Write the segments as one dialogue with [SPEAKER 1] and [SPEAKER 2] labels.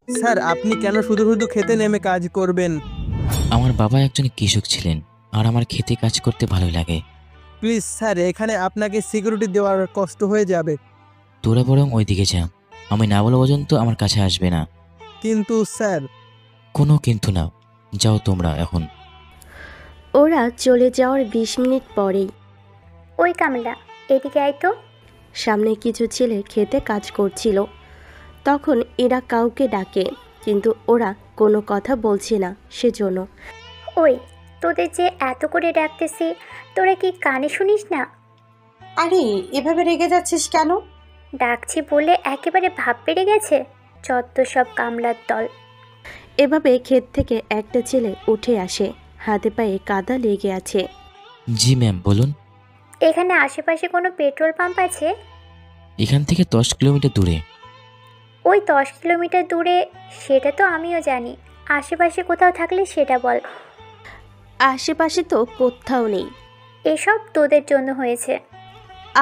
[SPEAKER 1] Sir, আপনি কেন শুধু শুধু খেতে নেমে কাজ করবেন?
[SPEAKER 2] আমার বাবা একজন কৃষক ছিলেন, আর আমার খেতে কাজ করতে ভালোই লাগে।
[SPEAKER 1] প্লিজ স্যার, এখানে আপনাকে সিকিউরিটি দেওয়ার কষ্ট হয়ে যাবে।
[SPEAKER 2] তোরা বরং ওইদিকে যা, আমি না বলা পর্যন্ত আমার কাছে আসবে না।
[SPEAKER 1] কিন্তু স্যার।
[SPEAKER 2] কোনো কিন্তু না, যাও তোমরা এখন।
[SPEAKER 3] ওরা চলে যাওয়ার 20 মিনিট পরেই
[SPEAKER 4] ওই কামলা, এদিকে আয় তো।
[SPEAKER 3] সামনে কিছু ছেলে খেতে কাজ করছিল। তখন এরা কাউকে ডাকে, কিন্তু ওরা কোনো কথা বলছে না, সেজন্য।
[SPEAKER 4] ওই, তোদের যে এত করে ডাকতেছি, তোরা কি কানে শুনিস না?
[SPEAKER 5] আরে, এভাবে রেগে যাচ্ছিস কেন?
[SPEAKER 4] ডাকছি বলে একেবারে ভাব বেড়ে গেছে। যত সব কামলার দল।
[SPEAKER 3] এভাবে ক্ষেত থেকে একটা ছেলে উঠে আসে, হাতে পায়ে কাদা লেগে আছে।
[SPEAKER 2] জি ম্যাম, বলুন।
[SPEAKER 4] এখানে আশেপাশে কোনো পেট্রোল পাম্প আছে?
[SPEAKER 2] এখান থেকে 10 কিলোমিটার দূরে।
[SPEAKER 4] ওই 10 কিলোমিটার দূরে? সেটা তো আমিও জানি। আশেপাশে কোথাও থাকলে সেটা বল।
[SPEAKER 3] আশেপাশে তো কোথাও নেই।
[SPEAKER 4] এসব তোদের জন্য হয়েছে।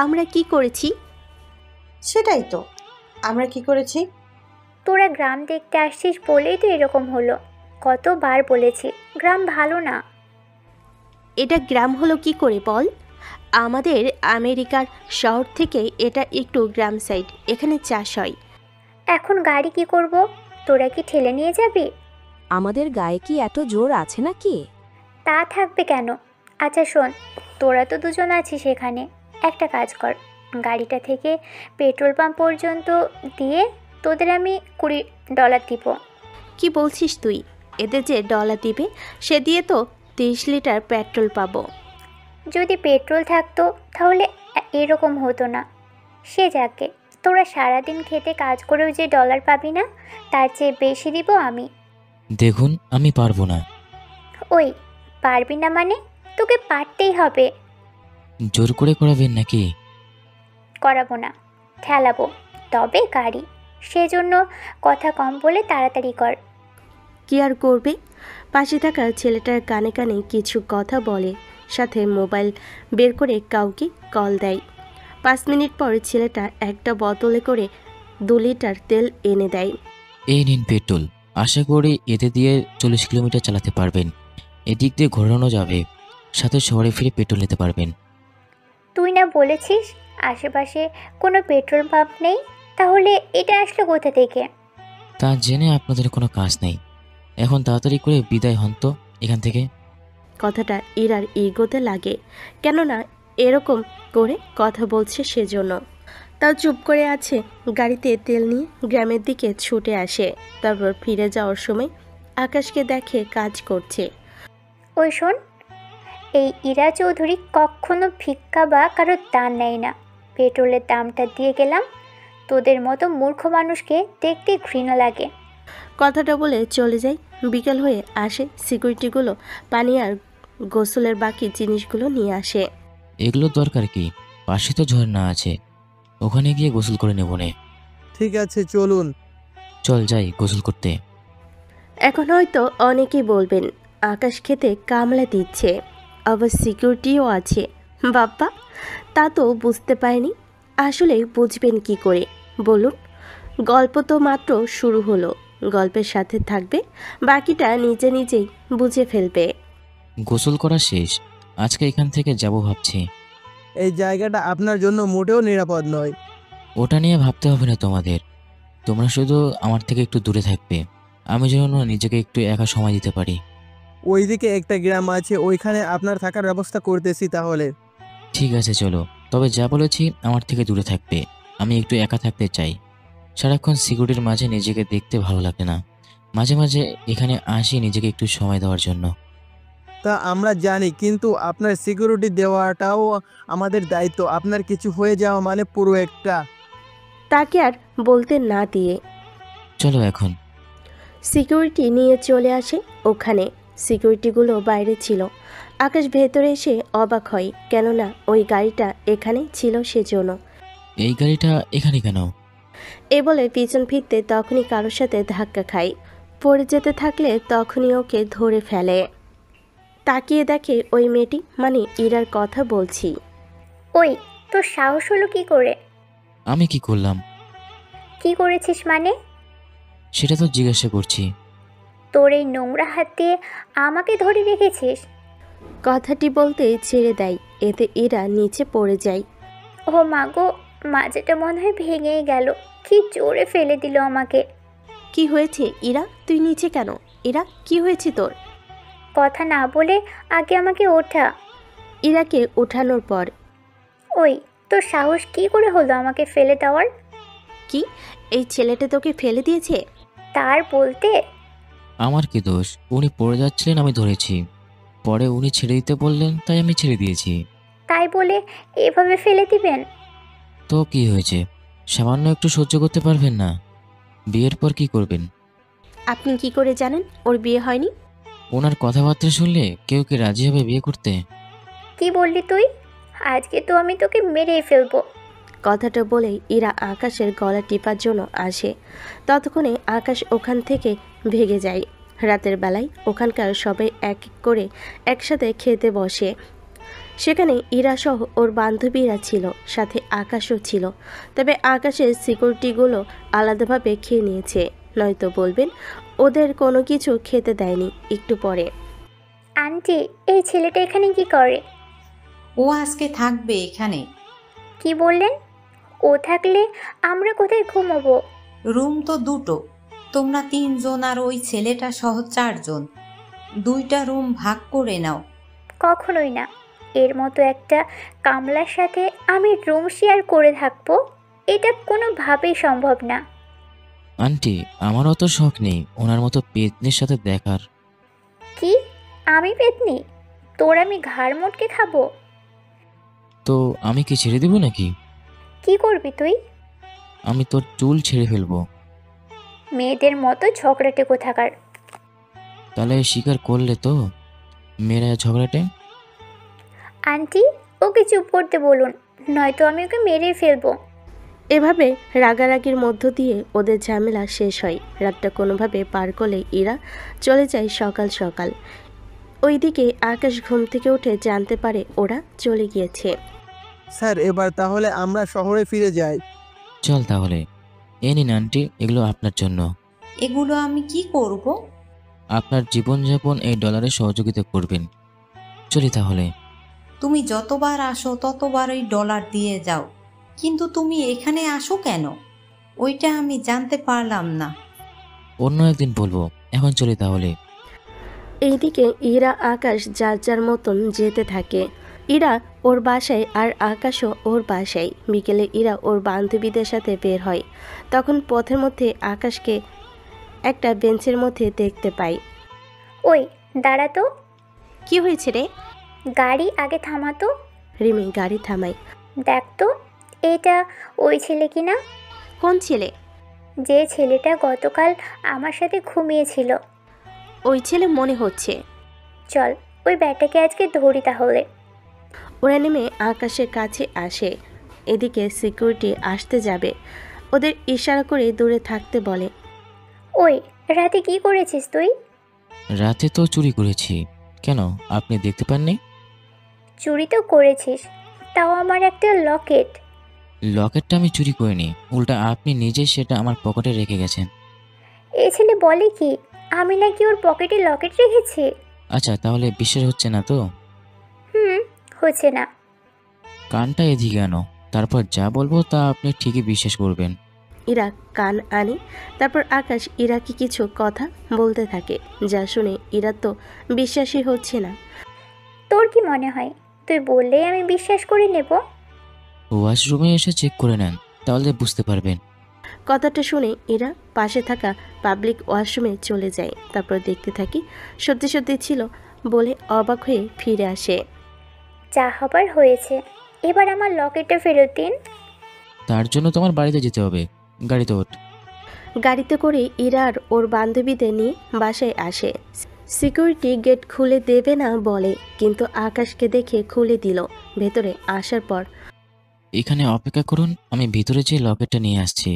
[SPEAKER 3] আমরা কি করেছি?
[SPEAKER 5] সেটাই তো, আমরা কি করেছি?
[SPEAKER 4] তোরা গ্রাম দেখতে আসছিস বলেই তো এরকম হলো। কতবার বলেছি গ্রাম ভালো না।
[SPEAKER 3] এটা গ্রাম হলো কি করে বল? আমাদের আমেরিকার শহর থেকে এটা একটু গ্রাম সাইড, এখানে চাষ হয়।
[SPEAKER 4] এখন গাড়ি কি করব? তোরা কি ঠেলে নিয়ে যাবি?
[SPEAKER 6] আমাদের গায়ে কি এত জোর আছে নাকি?
[SPEAKER 4] তা থাকবে কেন? আচ্ছা শোন, তোরা তো দুজন আছিস এখানে। একটা কাজ কর, গাড়িটা থেকে পেট্রোল পাম্প পর্যন্ত দিয়ে তোদের আমি $20 দিব।
[SPEAKER 3] কি বলছিস তুই? এদের যে ডলার দিবে, সে দিয়ে তো 30 লিটার পেট্রোল পাবো।
[SPEAKER 4] যদি পেট্রোল থাকতো তাহলে এরকম হতো না। সে যাকে, তোরা সারাদিন খেতে কাজ করেও যে ডলার পাবি না, তার চেয়ে বেশি দিব আমি।
[SPEAKER 2] দেখুন, আমি পারবো না।
[SPEAKER 4] ওই, পারবি না মানে? তোকে পারতেই হবে।
[SPEAKER 2] জোর করে করাবেন নাকি?
[SPEAKER 4] করাবো না, ঠেলাবো। তবে গাড়ি, সেজন্য কথা কম বলে তাড়াতাড়ি কর।
[SPEAKER 3] কি আর করবে? পাশে থাকা ছেলেটার কানে কানে কিছু কথা বলে, সাথে মোবাইল বের করে কাউকে কল দেয়। 5 মিনিট পর ছেলেটা একটা বোতলে করে 2 লিটার তেল এনে দেয়।
[SPEAKER 2] এই নিন পেট্রোল, আশা করি এতে দিয়ে 40 কিলোমিটার চালাতে পারবেন। এদিক দিয়ে ঘোরানো যাবে, সাথে শহরে ফিরে পেট্রোল নিতে পারবেন।
[SPEAKER 4] তুই না বলেছিস আশেপাশে কোনো পেট্রোল পাম্প নেই? তাহলে এটা আসলো কোথা থেকে?
[SPEAKER 2] তা জেনে আপনাদের কোনো কাজ নেই। এখন তাড়াতাড়ি করে বিদায় হন তো এখান থেকে।
[SPEAKER 3] কথাটা ইরার ইগোতে লাগে, কেননা এরকম করে কথা বলছে সেজন্য। তাও চুপ করে আছে। গাড়িতে তেল নিয়ে গ্রামের দিকে ছুটে আসে। তারপর ফিরে যাওয়ার সময় আকাশকে দেখে কাজ করছে।
[SPEAKER 4] ওই শোন, এই ইরা চৌধুরী কখনো ভিক্ষা বা কারোর দান নেয় না। পেট্রোলের দামটা দিয়ে গেলাম। তোদের মতো মূর্খ মানুষকে দেখতে ঘৃণা লাগে।
[SPEAKER 3] কথাটা বলে চলে যায়। বিকেল হয়ে আসে, সিকিউরিটিগুলো পানি আর গোসলের বাকি জিনিসগুলো নিয়ে আসে।
[SPEAKER 2] এগুলো দরকার কি? পাশে তো ঝর্ণা আছে, ওখানে গিয়ে গোসল করে নেব নে।
[SPEAKER 1] ঠিক আছে, চলুন।
[SPEAKER 2] চল যাই গোসল করতে।
[SPEAKER 3] এখন হয়তো অনেকেই বলবেন আকাশ খেতে কামলা দিচ্ছে, আবার সিকিউরিটিও আছে। বাপ্পা, তা তো বুঝতে পারিনি। আসলে বুঝবেন কি করে বলুন? গল্প তো মাত্র শুরু হলো। গল্পের সাথে থাকবে, বাকিটা নিজে নিজেই বুঝে ফেলবে।
[SPEAKER 2] গোসল করা শেষ, আজকে এখান থেকে যাব ভাবছি।
[SPEAKER 1] এই জায়গাটা আপনার জন্য মোটেও নিরাপদ নয়।
[SPEAKER 2] ওটা নিয়ে ভাবতে হবে না তোমাদের। তোমরা শুধু আমার থেকে একটু দূরে থাকবে, আমি যেন নিজেকে একটু একা সময় দিতে পারি।
[SPEAKER 1] ওইদিকে একটা গ্রাম আছে, ওইখানে আপনার থাকার ব্যবস্থা করতেছি তাহলে।
[SPEAKER 2] ঠিক আছে চলো, তবে যা বলেছি আমার থেকে দূরে থাকবে। আমি একটু একা থাকতে চাই। সারাক্ষণ সিকিউরিটির মাঝে নিজেকে দেখতে ভালো লাগে না। মাঝে মাঝে এখানে আসি নিজেকে একটু সময় দেওয়ার জন্য।
[SPEAKER 1] তা আমরা জানি, কিন্তু আপনার সিকিউরিটি দেওয়াটাও আমাদের দায়িত্ব। আপনার কিছু হয়ে যাওয়া মানে পুরো একটা।
[SPEAKER 3] তাকে আর বলতে না দিয়ে
[SPEAKER 2] চলো এখন।
[SPEAKER 3] সিকিউরিটি নিয়ে চলে আসে ওখানে। সিকিউরিটিগুলো বাইরে ছিল। আকাশ ভেতরে এসে অবাক হয়, কেননা ওই গাড়িটা এখানে ছিল সেজন্য।
[SPEAKER 2] এই গাড়িটা এখানে কেন?
[SPEAKER 3] এ বলে পিছন ফিরতে তখনই কারোর সাথে ধাক্কা খায়। পড়ে যেতে থাকলে তখনই ওকে ধরে ফেলে। তাকিয়ে দেখে ওই মেয়েটি, মানে ইরার কথা বলছি।
[SPEAKER 4] ওই, তোর সাহস হলো কি করে?
[SPEAKER 2] আমি কি করলাম?
[SPEAKER 4] কি করেছিস মানে?
[SPEAKER 2] সেটা তো জিজ্ঞাসা করছি।
[SPEAKER 4] তোর এই নোংরা হাত দিয়ে আমাকে ধরে রেখেছিস।
[SPEAKER 3] কথাটি বলতেই ছেড়ে দেয়, এতে ইরা নিচে পড়ে যায়।
[SPEAKER 4] ও মা গো, মাজাটা মনে হয় ভেঙেই গেল। কি জোরে ফেলে দিল আমাকে।
[SPEAKER 3] কি হয়েছে ইরা, তুই নিচে কেন? ইরা, কি হয়েছে তোর?
[SPEAKER 4] কথা না বলে আগে আমাকে ওঠা।
[SPEAKER 3] ইরাকে ওঠানোর পর,
[SPEAKER 4] ওই, তোর সাহস কি করে হলো আমাকে ফেলে দেওয়ার?
[SPEAKER 3] কি এই ছেলেটা তোকে ফেলে দিয়েছে?
[SPEAKER 4] তার বলতে
[SPEAKER 2] আমার কি দোষ? উনি পড়ে যাচ্ছিলেন, আমি ধরেছি। পরে উনি ছেড়ে দিতে বললেন, তাই আমি ছেড়ে দিয়েছি।
[SPEAKER 4] তাই বলে এভাবে ফেলে দিবেন?
[SPEAKER 2] তো কি হয়েছে? সামান্য একটু সহ্য করতে পারবেন না? বিয়ের পর কি করবেন?
[SPEAKER 3] আপনি কি করে জানেন ওর বিয়ে হয়নি?
[SPEAKER 2] ওনার কথাবার্তা শুনলে কেউ কি রাজি হবে বিয়ে করতে?
[SPEAKER 4] কি বললি তুই? আজকে তো আমি তোকে মেরেই ফেলবো।
[SPEAKER 3] কথাটা বলেই ইরা আকাশের গলা টিপার জন্য আসে। ততক্ষণে আকাশ ওখান থেকে ভেগে যায়। রাতের বেলায় ওখানকার সবাই এক এক করে একসাথে খেতে বসে। সেখানে ইরা সহ ওর বান্ধবীরা ছিল, সাথে আকাশও ছিল। তবে আকাশের সিকিউরিটিগুলো আলাদাভাবে খেয়ে নিয়েছে, নয়তো বলবেন ওদের কোনো কিছু খেতে দেয়নি। একটু পরে,
[SPEAKER 4] আন্টি, এই ছেলেটা এখানে কি করে?
[SPEAKER 5] ও আজকে থাকবে এখানে।
[SPEAKER 4] কি বললেন? ও থাকলে আমরা কোথায় ঘুমাবো?
[SPEAKER 5] রুম তো দুটো, তোমরা 3 জন আর ওই ছেলেটা সহ 4 জন। 2টা রুম ভাগ করে নাও।
[SPEAKER 4] কখনোই না। এর মতো একটা কামলার সাথে আমি রুম শেয়ার করে থাকবো, এটা কোনোভাবেই সম্ভব না।
[SPEAKER 2] আন্টি, আমার অত শখ নেই ওনার মতো পেতনির সাথে দেখার।
[SPEAKER 4] কি? আমি পেতনি? তোর আমি ঘাড় মোটকে খাবো?
[SPEAKER 2] তো আমি কি ছেড়ে দিব নাকি?
[SPEAKER 4] কি করবি তুই?
[SPEAKER 2] আমি তোর চুল ছেড়ে ফেলবো।
[SPEAKER 4] মেয়েদের মতো ঝগড়াটে কোথাকার।
[SPEAKER 2] তাহলে স্বীকার করলে তো মেয়েরা ঝগড়াটে?
[SPEAKER 4] আন্টি, ওকে চুপ করতে বলুন, নয়তো আমি ওকে মেরেই ফেলবো।
[SPEAKER 3] এভাবে রাগারাগির মধ্য দিয়ে ওদের ঝামেলা শেষ হয়। রাতটা কোনোভাবে পার করলে ইরা চলে যায় সকাল সকাল। ওইদিকে আকাশ ঘুম থেকে উঠে জানতে পারে ওরা চলে গিয়েছে।
[SPEAKER 1] স্যার, এবার তাহলে আমরা শহরে ফিরে যাই।
[SPEAKER 2] চল তাহলে। এ নিন আন্টি, এগুলো আপনার জন্য।
[SPEAKER 5] এগুলো আমি কি করব?
[SPEAKER 2] আপনার জীবনযাপন এই ডলারে সহযোগিতা করবেন। চলি তাহলে।
[SPEAKER 5] তুমি যতবার আসো ততবারই ডলার দিয়ে যাও, কিন্তু তুমি এখানে আসো কেন? ওইটা আমি জানতে পারলাম না।
[SPEAKER 2] অন্য একদিন বলবো, এখন চলি তাহলে।
[SPEAKER 3] এইদিকে ইরা আকাশ যার যার মতন যেতে থাকে। ইরা ওর বাসায় আর আকাশও ওর বাসায়। বিকেলে ইরা ওর বান্ধবীদের সাথে বের হয়। তখন পথের মধ্যে আকাশকে একটা বেঞ্চের মধ্যে দেখতে পাই।
[SPEAKER 4] ওই, দাঁড়া তো।
[SPEAKER 3] কি হয়েছে রে?
[SPEAKER 4] গাড়ি আগে থামাতো।
[SPEAKER 3] রিমি গাড়ি থামাই।
[SPEAKER 4] দেখ তো, এটা ওই ছেলে কিনা?
[SPEAKER 3] কোন ছেলে?
[SPEAKER 4] যে ছেলেটা গতকাল আমার সাথে ঘুমিয়েছিল।
[SPEAKER 3] ওই ছেলে মনে হচ্ছে।
[SPEAKER 4] চল, ওই ব্যাটাকে আজকে ধরি তাহলে।
[SPEAKER 3] ওরা নেমে আকাশের কাছে আসে। এদিকে সিকিউরিটি আসতে যাবে, ওদের ইশারা করে দূরে থাকতে বলে।
[SPEAKER 4] ওই, রাতে কি করেছিস তুই?
[SPEAKER 2] রাতে তো চুরি করেছি। কেন, আপনি দেখতে পাননি?
[SPEAKER 4] চুরি তো করেছিস, তাও আমার একটা লকেট।
[SPEAKER 2] লকেটটা আমি চুরি করিনি, উল্টা আপনি নিজেই সেটা আমার পকেটে রেখে গেছেন।
[SPEAKER 4] এই ছেলে বলে কি আমি নাকি ওর পকেটে লকেট রেখেছি?
[SPEAKER 2] আচ্ছা, তাহলে বিশ্বাস হচ্ছে না তো?
[SPEAKER 4] হচ্ছে না।
[SPEAKER 2] কানটা এদিকে আনো, তারপর যা বলবো তা আপনি ঠিকই বিশ্বাস করবেন।
[SPEAKER 3] ইরা কান আনে। তারপর আকাশ ইরাকে কিছু কথা বলতে থাকে, যা শুনে ইরা তো বিশ্বাসই হচ্ছে না।
[SPEAKER 4] তোর কি মনে হয় তুই বললেই আমি বিশ্বাস করে নেব?
[SPEAKER 2] ওয়াশরুমে এসে চেক করে নেন, তাহলে বুঝতে পারবেন।
[SPEAKER 3] কথাটা শুনে ইরা পাশে থাকা পাবলিক ওয়াশরুমে চলে যায়। তারপর দেখতে থাকি সত্যি সত্যি ছিল বলে অবাক হয়ে ফিরে আসে।
[SPEAKER 4] যা হবার হয়েছে, এবার আমার লকেটটা ফেরত দিন।
[SPEAKER 2] তার জন্য তোমার বাড়িতে যেতে হবে। গাড়িতে ওঠ।
[SPEAKER 3] গাড়িতে করে ইরা আর ওর বান্ধবীদের নিয়ে বাসায় আসে। সিকিউরিটি গেট খুলে দেবে না বলে, কিন্তু আকাশকে দেখে খুলে দিল। ভেতরে আসার পর,
[SPEAKER 2] এখানে অপেক্ষা করুন, আমি ভিতরে যেয়ে লকেটটা নিয়ে আসছি।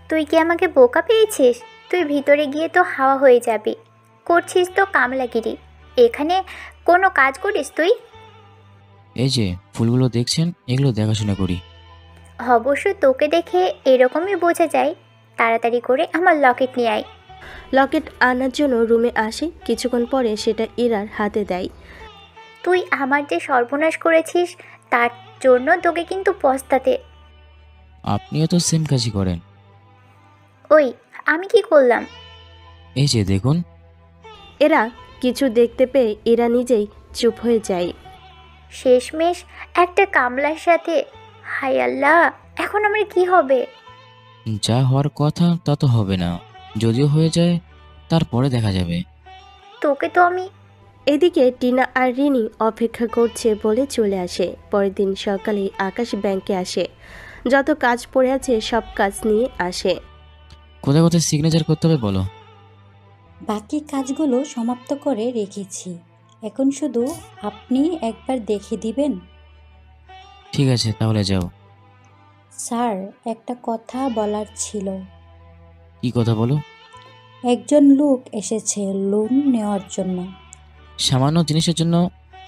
[SPEAKER 4] তুই কি আমাকে বোকা পেয়েছিস? তুই ভিতরে গিয়ে তো হাওয়া হয়ে যাবি। করছিস তো কামলাগিরি। এখানে কোনো কাজ করিস তুই?
[SPEAKER 2] এই যে ফুলগুলো দেখছেন, এগুলো দেখাশোনা করি।
[SPEAKER 4] অবশ্য তোকে দেখে এরকমই বোঝা যায় তাড়াতাড়ি করে আমার লকেট নিয়ে আয়।
[SPEAKER 3] লকেট আনার জন্য রুমে আসে, কিছুক্ষণ পরে সেটা ইরার হাতে দেয়।
[SPEAKER 4] তুই আমার যে সর্বনাশ করেছিস তার জন্য তোকে কিন্তু পস্তাতে।
[SPEAKER 2] আপনিও তো সেম কাজই করেন।
[SPEAKER 4] ওই, আমি কি করলাম?
[SPEAKER 2] এই যে দেখুন।
[SPEAKER 3] এরা কিছু দেখতে পেয়ে ইরা নিজেই চুপ হয়ে যায়।
[SPEAKER 4] শেষমেশ একটা কামলার সাথে। হায় আল্লাহ, এখন আমার কি হবে?
[SPEAKER 2] যা হওয়ার কথা তা তো হবে না, যদিও হয়ে যায় তারপরে দেখা যাবে।
[SPEAKER 4] তোকে তো আমি।
[SPEAKER 3] এদিকে টিনা আর রিনি অপেক্ষা করছে বলে চলে আসে। পরের দিন সকালে আকাশ ব্যাংকে আসে, যত কাজ পড়ে আছে সব কাজ নিয়ে আসে।
[SPEAKER 2] কোথায় কোথায় সিগনেচার করতে হবে বলো।
[SPEAKER 7] বাকি কাজগুলো সমাপ্ত করে রেখেছি, এখন শুধু আপনি একবার দেখে দিবেন।
[SPEAKER 2] ঠিক আছে, তাহলে যাও।
[SPEAKER 7] স্যার, একটা কথা বলার ছিল।
[SPEAKER 2] কি কথা বলো।
[SPEAKER 7] একজন লোক এসেছে লোন নেওয়ার জন্য।
[SPEAKER 2] সামান্য জিনিসের জন্য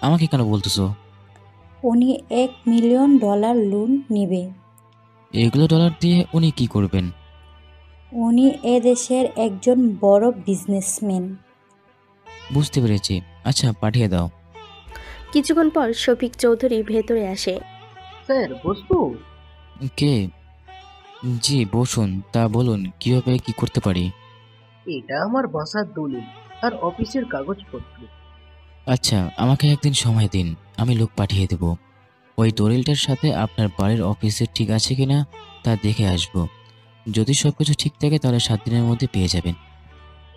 [SPEAKER 2] আমাকে কেন বলতেছো?
[SPEAKER 7] উনি $1 মিলিয়ন লোন নেবে।
[SPEAKER 2] এগুলো ডলার দিয়ে উনি কি করবেন?
[SPEAKER 7] উনি এদেশের একজন বড় বিজনেসম্যান।
[SPEAKER 2] বুঝতে পেরেছি, আচ্ছা পাঠিয়ে দাও।
[SPEAKER 3] কিছুক্ষণ পর শফিক চৌধুরী ভেতরে আসে।
[SPEAKER 1] স্যার বসবো?
[SPEAKER 2] কে? জি বসুন, তা বলুন কিভাবে কি করতে পারি।
[SPEAKER 1] এটা আমার বাসার দলিল আর অফিসের কাগজপত্র।
[SPEAKER 2] আচ্ছা, আমাকে একদিন সময় দিন, আমি লোক পাঠিয়ে দেব। ওই দলিলটার সাথে আপনার বাড়ির অফিসে ঠিক আছে কিনা তা দেখে আসব। যদি সবকিছু ঠিক থাকে তাহলে 7 দিনের মধ্যে পেয়ে যাবেন।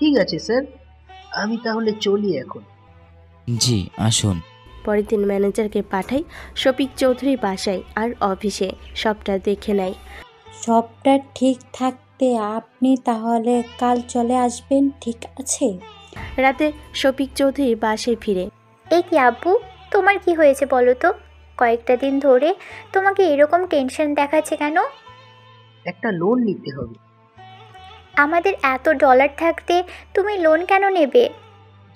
[SPEAKER 1] ঠিক আছে স্যার, আমি তাহলে চলি এখন।
[SPEAKER 2] জি আসুন।
[SPEAKER 3] পরের দিন ম্যানেজারকে পাঠাই শফিক চৌধুরী বাসায় আর অফিসে, সবটা দেখে নেয়।
[SPEAKER 7] সবটা ঠিক থাকতে আপনি তাহলে কাল চলে আসবেন, ঠিক আছে?
[SPEAKER 3] রাতে শফিক চৌধুরী বাসায় ফিরে।
[SPEAKER 4] এই কি আব্বু, তোমার কি হয়েছে বলো তো? কয়েকটা দিন ধরে তোমাকে এরকম টেনশন দেখাচ্ছে কেন?
[SPEAKER 1] একটা লোন নিতে হবে।
[SPEAKER 4] আমাদের এত ডলার থাকতে তুমি লোন কেন নেবে?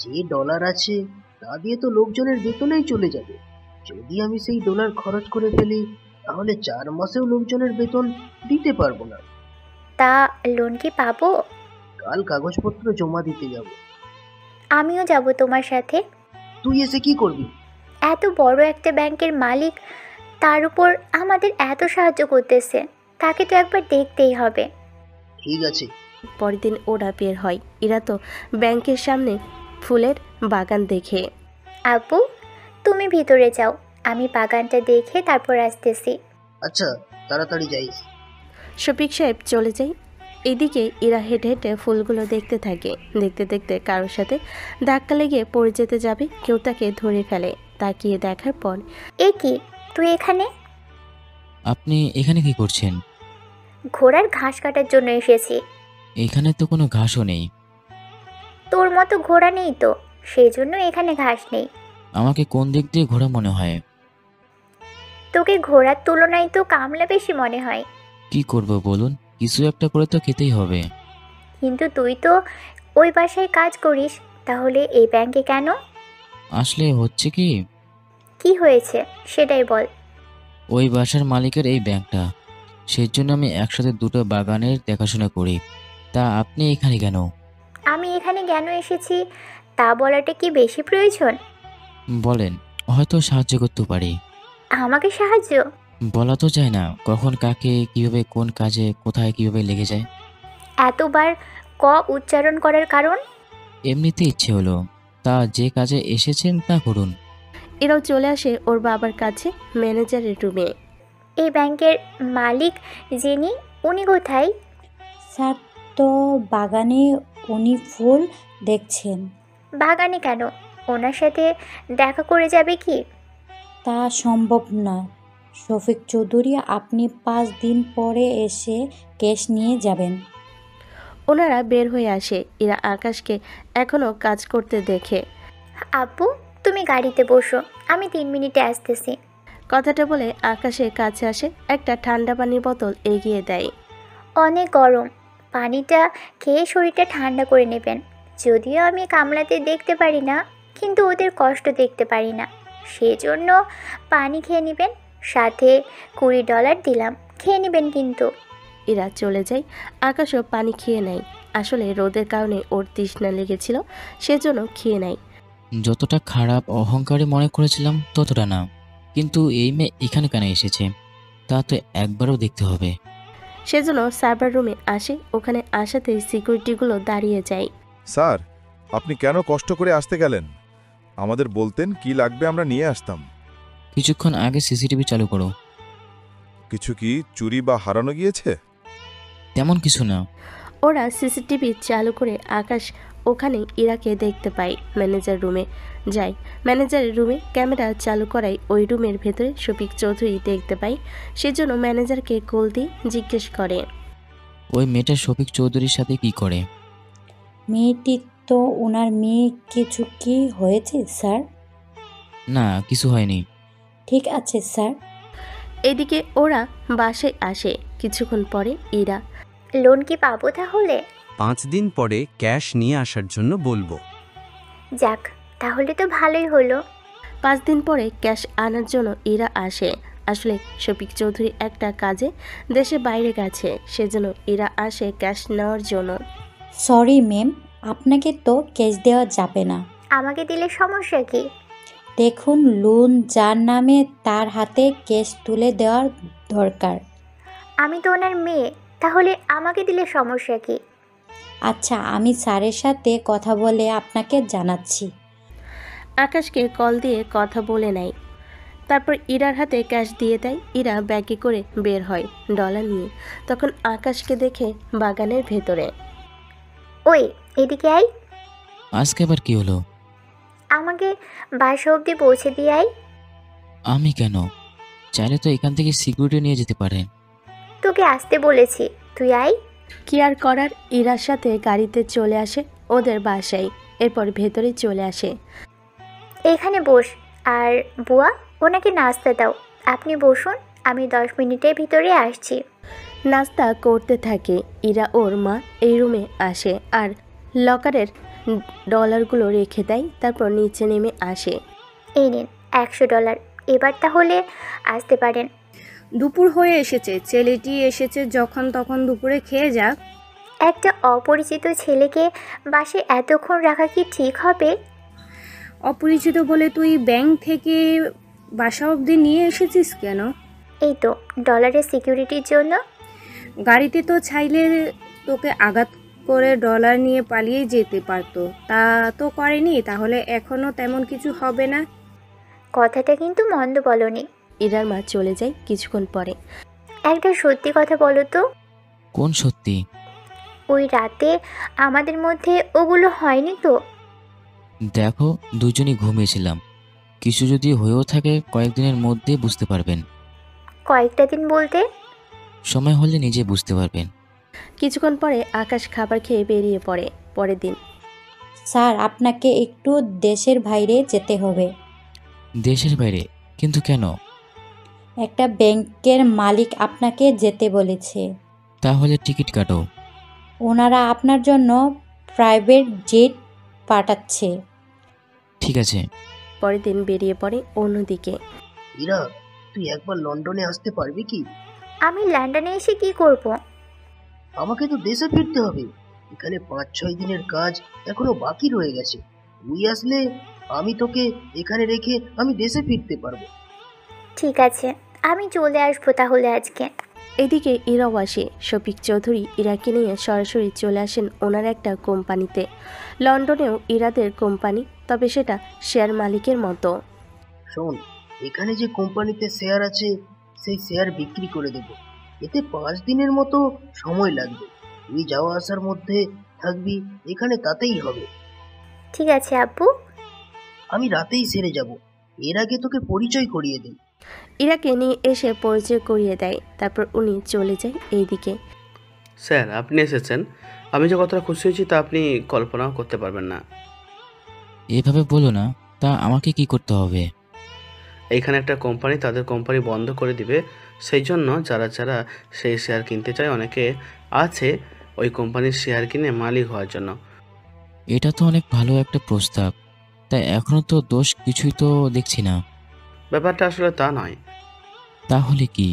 [SPEAKER 1] যে ডলার আছে তা দিয়ে তো লোকজনের বেতনেই চলে যাবে। যদি আমি সেই ডলার খরচ করে ফেলি তাহলে 4 মাসেও লোকজনের বেতন দিতে পারবো না।
[SPEAKER 4] তা লোন কি পাবো?
[SPEAKER 1] কাল কাগজপত্র জমা দিতে যাব।
[SPEAKER 4] আমিও যাব তোমার সাথে।
[SPEAKER 1] তুই এসে কি করবি?
[SPEAKER 4] এত বড় একটা ব্যাংকের মালিক, তার উপর আমাদের এত সাহায্য করতেছে, তাকে তো একবার দেখতেই হবে।
[SPEAKER 1] ঠিক আছে।
[SPEAKER 3] পরের দিন ওরা বের হয়। এরা তো ব্যাংকের সামনে ফুলের বাগান দেখে।
[SPEAKER 4] আব্বু, তুমি ভিতরে যাও, আমি বাগানটা দেখে তারপর আসতেছি।
[SPEAKER 1] আচ্ছা, তাড়াতাড়ি যাইস।
[SPEAKER 3] শফিক সাহেব চলে যায়। এদিকে এরা হেঁটে হেঁটে ফুলগুলো দেখতে থাকে। দেখতে দেখতে কারোর সাথে ধাক্কা লেগে পড়ে যেতে যাবে, কেউ তাকে ধরে ফেলে। তাকিয়ে দেখার পর,
[SPEAKER 4] এ কি, তুই এখানে?
[SPEAKER 2] আপনি এখানে কি করছেন?
[SPEAKER 4] ঘোড়ার ঘাস কাটার জন্য এসেছি।
[SPEAKER 2] এখানে তো কোনো ঘাসও নেই।
[SPEAKER 4] তোর মতো ঘোড়া নেই তো, সেই জন্য এখানে ঘাস নেই।
[SPEAKER 2] আমাকে কোন দিক দিয়ে ঘোড়া মনে হয়?
[SPEAKER 4] তোকে ঘোড়ার তুলনায় তো কামলা বেশি মনে হয়।
[SPEAKER 2] কি করব বলুন, কিছু একটা করে তো খেতেই হবে।
[SPEAKER 4] কিন্তু তুই তো ওই বাসায় কাজ করিস, তাহলে এই ব্যাংকে কেন?
[SPEAKER 2] আসলে হচ্ছে কি,
[SPEAKER 4] কি হয়েছে সেটাই বল।
[SPEAKER 2] ওই বাসার মালিকের এই ব্যাংকটা, সেই জন্য আমি একসাথে দুটো বাগানের দেখাশোনা করি। তা আপনি এখানে কেন?
[SPEAKER 4] আমি এখানে কেন এসেছি তা বলাটা কি বেশি প্রয়োজন?
[SPEAKER 2] বলেন, হয়তো সাহায্য করতে পারি।
[SPEAKER 4] আমাকে সাহায্য?
[SPEAKER 2] বলা তো যায় না কখন কাকে কিভাবে কোন কাজে কোথায় কিভাবে লেগে যায়।
[SPEAKER 4] এতবার ক উচ্চারণ করার কারণ?
[SPEAKER 2] এমনিতে ইচ্ছে হলো, তা যে কাজে এসেছেন তা করুন।
[SPEAKER 3] এরাও চলে আসে ওর বাবার কাছে, ম্যানেজারের রুমে।
[SPEAKER 4] এই ব্যাংকের মালিক যিনি, উনি কোথায়?
[SPEAKER 7] স্যার, তো বাগানে উনি ফুল দেখছেন।
[SPEAKER 4] বাগানে কেন? ওনার সাথে দেখা করে যাবে কি?
[SPEAKER 7] তা সম্ভব না শফিক চৌধুরী, আপনি 5 দিন পরে এসে কেস নিয়ে যাবেন।
[SPEAKER 3] ওনারা বের হয়ে আসে। এরা আকাশকে এখনও কাজ করতে দেখে।
[SPEAKER 4] আব্বু, তুমি গাড়িতে বসো, আমি 3 মিনিটে আসতেছি।
[SPEAKER 3] কথাটা বলে আকাশের কাছে আসে, একটা ঠান্ডা পানির বোতল এগিয়ে দেয়।
[SPEAKER 4] অনেক গরম, পানিটা খেয়ে শরীরটা ঠান্ডা করে নেবেন। যদিও আমি কামলাতে দেখতে পারি না, কিন্তু ওদের কষ্ট দেখতে পারি না, সেজন্য পানি খেয়ে নেবেন। সাথে $20 দিলাম, খেয়ে নেবেন কিন্তু।
[SPEAKER 3] ইরা চলে যায়। আকাশও পানি খেয়ে নেয়। আসলে রোদের কারণে ওর তৃষ্ণা লেগেছিল, সেজন্য খেয়ে নেয়।
[SPEAKER 2] যতটা খারাপ অহংকারী মনে করেছিলাম ততটা না, কিন্তু এই মেয়ে এখানে কেন এসেছে তা তো একবারও দেখতে হবে।
[SPEAKER 3] সেজন্য সার্ভার রুমে আসে। ওখানে আসাতেই সিকিউরিটিগুলো দাঁড়িয়ে যায়।
[SPEAKER 8] স্যার, আপনি কেন কষ্ট করে আসতে গেলেন? আমাদের বলতেন কি লাগবে, আমরা নিয়ে আসতাম।
[SPEAKER 2] কিছুক্ষণ আগে সিসিটিভি চালু করো।
[SPEAKER 8] কিছু কি চুরি বা হারানো গিয়েছে?
[SPEAKER 2] তেমন কিছু না।
[SPEAKER 3] ওরা সিসিটিভি চালু করে আকাশ ওখানে ইরাকে দেখতে পায়। ম্যানেজার রুমে যায়। ম্যানেজারের রুমে ক্যামেরা চালু করায় ওই রুমের ভেতরে শফিক চৌধুরী দেখতে পায়। সেজন্য ম্যানেজারকে কল দিয়ে জিজ্ঞেস করে,
[SPEAKER 2] ওই মেয়েটা শফিক চৌধুরীর সাথে কি করে?
[SPEAKER 7] মেয়েটি তো ওনার মেয়ে। কিছু কি হয়েছে স্যার?
[SPEAKER 2] না, কিছু হয়নি।
[SPEAKER 7] ঠিক আছে স্যার।
[SPEAKER 3] এদিকে ওরা বাসায় আসে। কিছুক্ষণ পরে ইরা,
[SPEAKER 4] লোন কি পাবো তাহলে?
[SPEAKER 9] 5 দিন পরে ক্যাশ নিয়ে আসার জন্য বলবো।
[SPEAKER 4] যাক, তাহলে তো ভালোই হলো।
[SPEAKER 3] 5 দিন পরে ক্যাশ আনার জন্য ইরা আসে। আসলে শফিক চৌধুরী একটা কাজে দেশে বাইরে গেছে, সেজন্য ইরা আসে ক্যাশ নেওয়ার জন্য।
[SPEAKER 7] সরি ম্যাম, আপনাকে তো ক্যাশ দেওয়া যাবে না।
[SPEAKER 4] আমাকে দিলে সমস্যা কি?
[SPEAKER 7] দেখুন, লোন যার নামে তার হাতে ক্যাশ তুলে দেওয়ার দরকার।
[SPEAKER 4] আমি তো ওনার মেয়ে, তাহলে আমাকে দিলে সমস্যা কি?
[SPEAKER 7] আচ্ছা, আমি স্যারের সাথে কথা বলে আপনাকে জানাচ্ছি।
[SPEAKER 3] আকাশকে কল দিয়ে কথা বলে নেয়। তারপর ইরার হাতে ক্যাশ দিয়ে দেয়। ইরা ব্যাগে করে বের হয় ডলার নিয়ে। তখন আকাশকে দেখে বাগানের ভেতরে।
[SPEAKER 4] ওই, এদিকে আই।
[SPEAKER 2] আজকে আবার কি হলো?
[SPEAKER 4] আমাকে বাসা অবধি পৌঁছে দিয়ে আই।
[SPEAKER 2] আমি কেন? চাইলে তো এখান থেকে সিকিউরিটি নিয়ে যেতে পারেন।
[SPEAKER 4] তোকে আসতে বলেছি, তুই আই।
[SPEAKER 3] কি আর করার, ইরার সাথে গাড়িতে চলে আসে ওদের বাসায়। এরপর ভেতরে চলে আসে।
[SPEAKER 4] এখানে বস, আর বুয়া ওনাকে নাস্তা দাও। আপনি বসুন, আমি 10 মিনিটের ভিতরে আসছি।
[SPEAKER 3] নাস্তা করতে থাকে। ইরা ওর মা এই রুমে আসে আর লকারের ডলারগুলো রেখে দেয়। তারপর নিচে নেমে আসে।
[SPEAKER 4] এই নিন $100। এবার তাহলে আসতে পারেন।
[SPEAKER 10] দুপুর হয়ে এসেছে, ছেলেটি এসেছে যখন তখন দুপুরে খেয়ে যাক।
[SPEAKER 4] একটা অপরিচিত ছেলেকে বাসে এতক্ষণ রাখা কি ঠিক হবে?
[SPEAKER 10] অপরিচিত বলে তুই ব্যাংক থেকে বাসা অবধি নিয়ে এসেছিস কেন?
[SPEAKER 4] এই তো ডলারের সিকিউরিটির জন্য।
[SPEAKER 10] গাড়িতে তো চাইলে তোকে আঘাত করে ডলার নিয়ে পালিয়ে যেতে পারতো, তা তো করেনি, তাহলে এখনো তেমন কিছু হবে না।
[SPEAKER 4] কথাটা কিন্তু মন্দ বলনি।
[SPEAKER 3] ইরার মা চলে যায় কিছুক্ষণ পরে।
[SPEAKER 4] একটা সত্যি কথা বলো তো,
[SPEAKER 2] কোন সত্যি?
[SPEAKER 4] ওই রাতে আমাদের মধ্যে ওগুলো হয়নি তো?
[SPEAKER 2] দেখো, দুজনই ঘুমিয়েছিলাম। কিছু যদি হয়েও থাকে কয়েকদিনের মধ্যে বুঝতে পারবেন।
[SPEAKER 4] কয়েকটা দিন বলতে?
[SPEAKER 2] সময় হলে নিজে বুঝতে পারবেন।
[SPEAKER 3] কিছুক্ষণ পরে আকাশ খাবার খেয়ে বেরিয়ে পড়ে। পরের দিন।
[SPEAKER 7] স্যার, আপনাকে একটু দেশের বাইরে যেতে হবে।
[SPEAKER 2] দেশের বাইরে? কিন্তু কেন?
[SPEAKER 7] একটা ব্যাংকের মালিক আপনাকে যেতে বলেছে।
[SPEAKER 2] তাহলে টিকিট কাটো।
[SPEAKER 7] ওনারা আপনার জন্য প্রাইভেট জেট পাঠাচ্ছে।
[SPEAKER 2] ঠিক আছে।
[SPEAKER 3] পরের দিন বেরিয়ে পড়ে অন্যদিকে।
[SPEAKER 1] ইরা, তুই একবার লন্ডনে আসতে পারবি কি?
[SPEAKER 4] আমি লন্ডনে এসে কি করব?
[SPEAKER 1] আমাকে তো দেশে ফিরতে হবে। এখানে 5-6 দিনের কাজ এখনো বাকি রয়ে গেছে। তুই আসলে আমি তোকে এখানে রেখে আমি দেশে ফিরতে পারবো।
[SPEAKER 4] ঠিক আছে, আমি চলে আসবো তাহলে আজকে।
[SPEAKER 3] এদিকে ইরাও আসে। শফিক চৌধুরী ইরাকে নিয়ে সরাসরি চলে আসেন ওনার একটা কোম্পানিতে। লন্ডনেও ইরাদের কোম্পানি, তবে সেটা শেয়ার মালিকের মতো।
[SPEAKER 1] শোন, এখানে যে কোম্পানিতে শেয়ার আছে সেই শেয়ার বিক্রি করে দেব। এতে 5 দিনের মতো সময় লাগবে। তুই যাওয়া আসার মধ্যে থাকবি এখানে, তাতেই হবে।
[SPEAKER 4] ঠিক আছে আব্বু।
[SPEAKER 1] আমি রাতেই সেরে যাব। এর আগে তোকে পরিচয় করিয়ে দিই।
[SPEAKER 3] ইরাকে নিয়ে এসে পরিচয় করিয়ে দেয়। তারপর উনি চলে যায় এইদিকে।
[SPEAKER 11] স্যার, আপনি এসেছেন। আমি যে কতটা খুশি হয়েছি তা আপনি কল্পনাও করতে পারবেন না।
[SPEAKER 2] এভাবে বলো না। তা আমাকে কি করতে হবে?
[SPEAKER 11] এইখানে একটা কোম্পানি তাদের কোম্পানি বন্ধ করে দিবে, সেই জন্য যারা যারা সেই শেয়ার কিনতে চায় অনেকে আছে ওই কোম্পানির শেয়ার কিনে মালিক হওয়ার জন্য।
[SPEAKER 2] এটা তো অনেক ভালো একটা প্রস্তাব। তাই এখনো তো দোষ কিছুই তো দেখছি না।
[SPEAKER 11] ব্যাপারটা আসলে তা নয়।
[SPEAKER 2] তাহলে কি?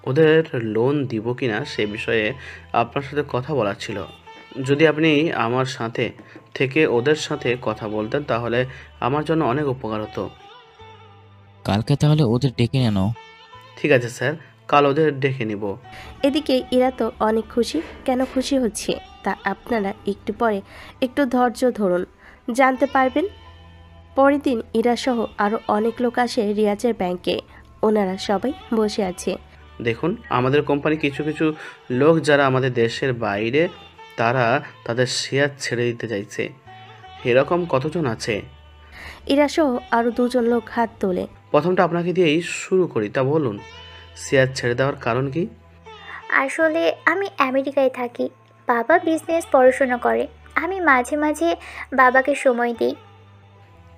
[SPEAKER 11] ওদের লোন দিব কিনা সে বিষয়ে আপনার সাথে কথা বলার ছিল। যদি আপনি আমার সাথে থেকে ওদের সাথে কথা বলতেন তাহলে আমার জন্য অনেক উপকার হতো।
[SPEAKER 2] কালকে তাহলে ওদের ডেকে আনো।
[SPEAKER 11] ঠিক আছে স্যার, কাল ওদের ডেকে নিব।
[SPEAKER 3] এদিকে ইরা তো অনেক খুশি। কেন খুশি হচ্ছে তা আপনারা একটু পরে একটু ধৈর্য ধরুন, জানতে পারবেন। পরের দিন ইরা সহ আরও অনেক লোক আসে রিয়াজের ব্যাংকে। ওনারা সবাই বসে আছে।
[SPEAKER 11] দেখুন, আমাদের কোম্পানি কিছু কিছু লোক যারা আমাদের দেশের বাইরে, তারা তাদের শেয়ার ছেড়ে দিতে চাইছে। এরকম কতজন আছে?
[SPEAKER 3] ইরা সহ আরও দুজন লোক হাত তোলে।
[SPEAKER 11] প্রথমটা আপনাকে দিয়েই শুরু করি, তা বলুন শেয়ার ছেড়ে দেওয়ার কারণ কি?
[SPEAKER 4] আসলে আমি আমেরিকায় থাকি, বাবা বিজনেস পড়াশোনা করে, আমি মাঝে মাঝে বাবাকে সময় দিই।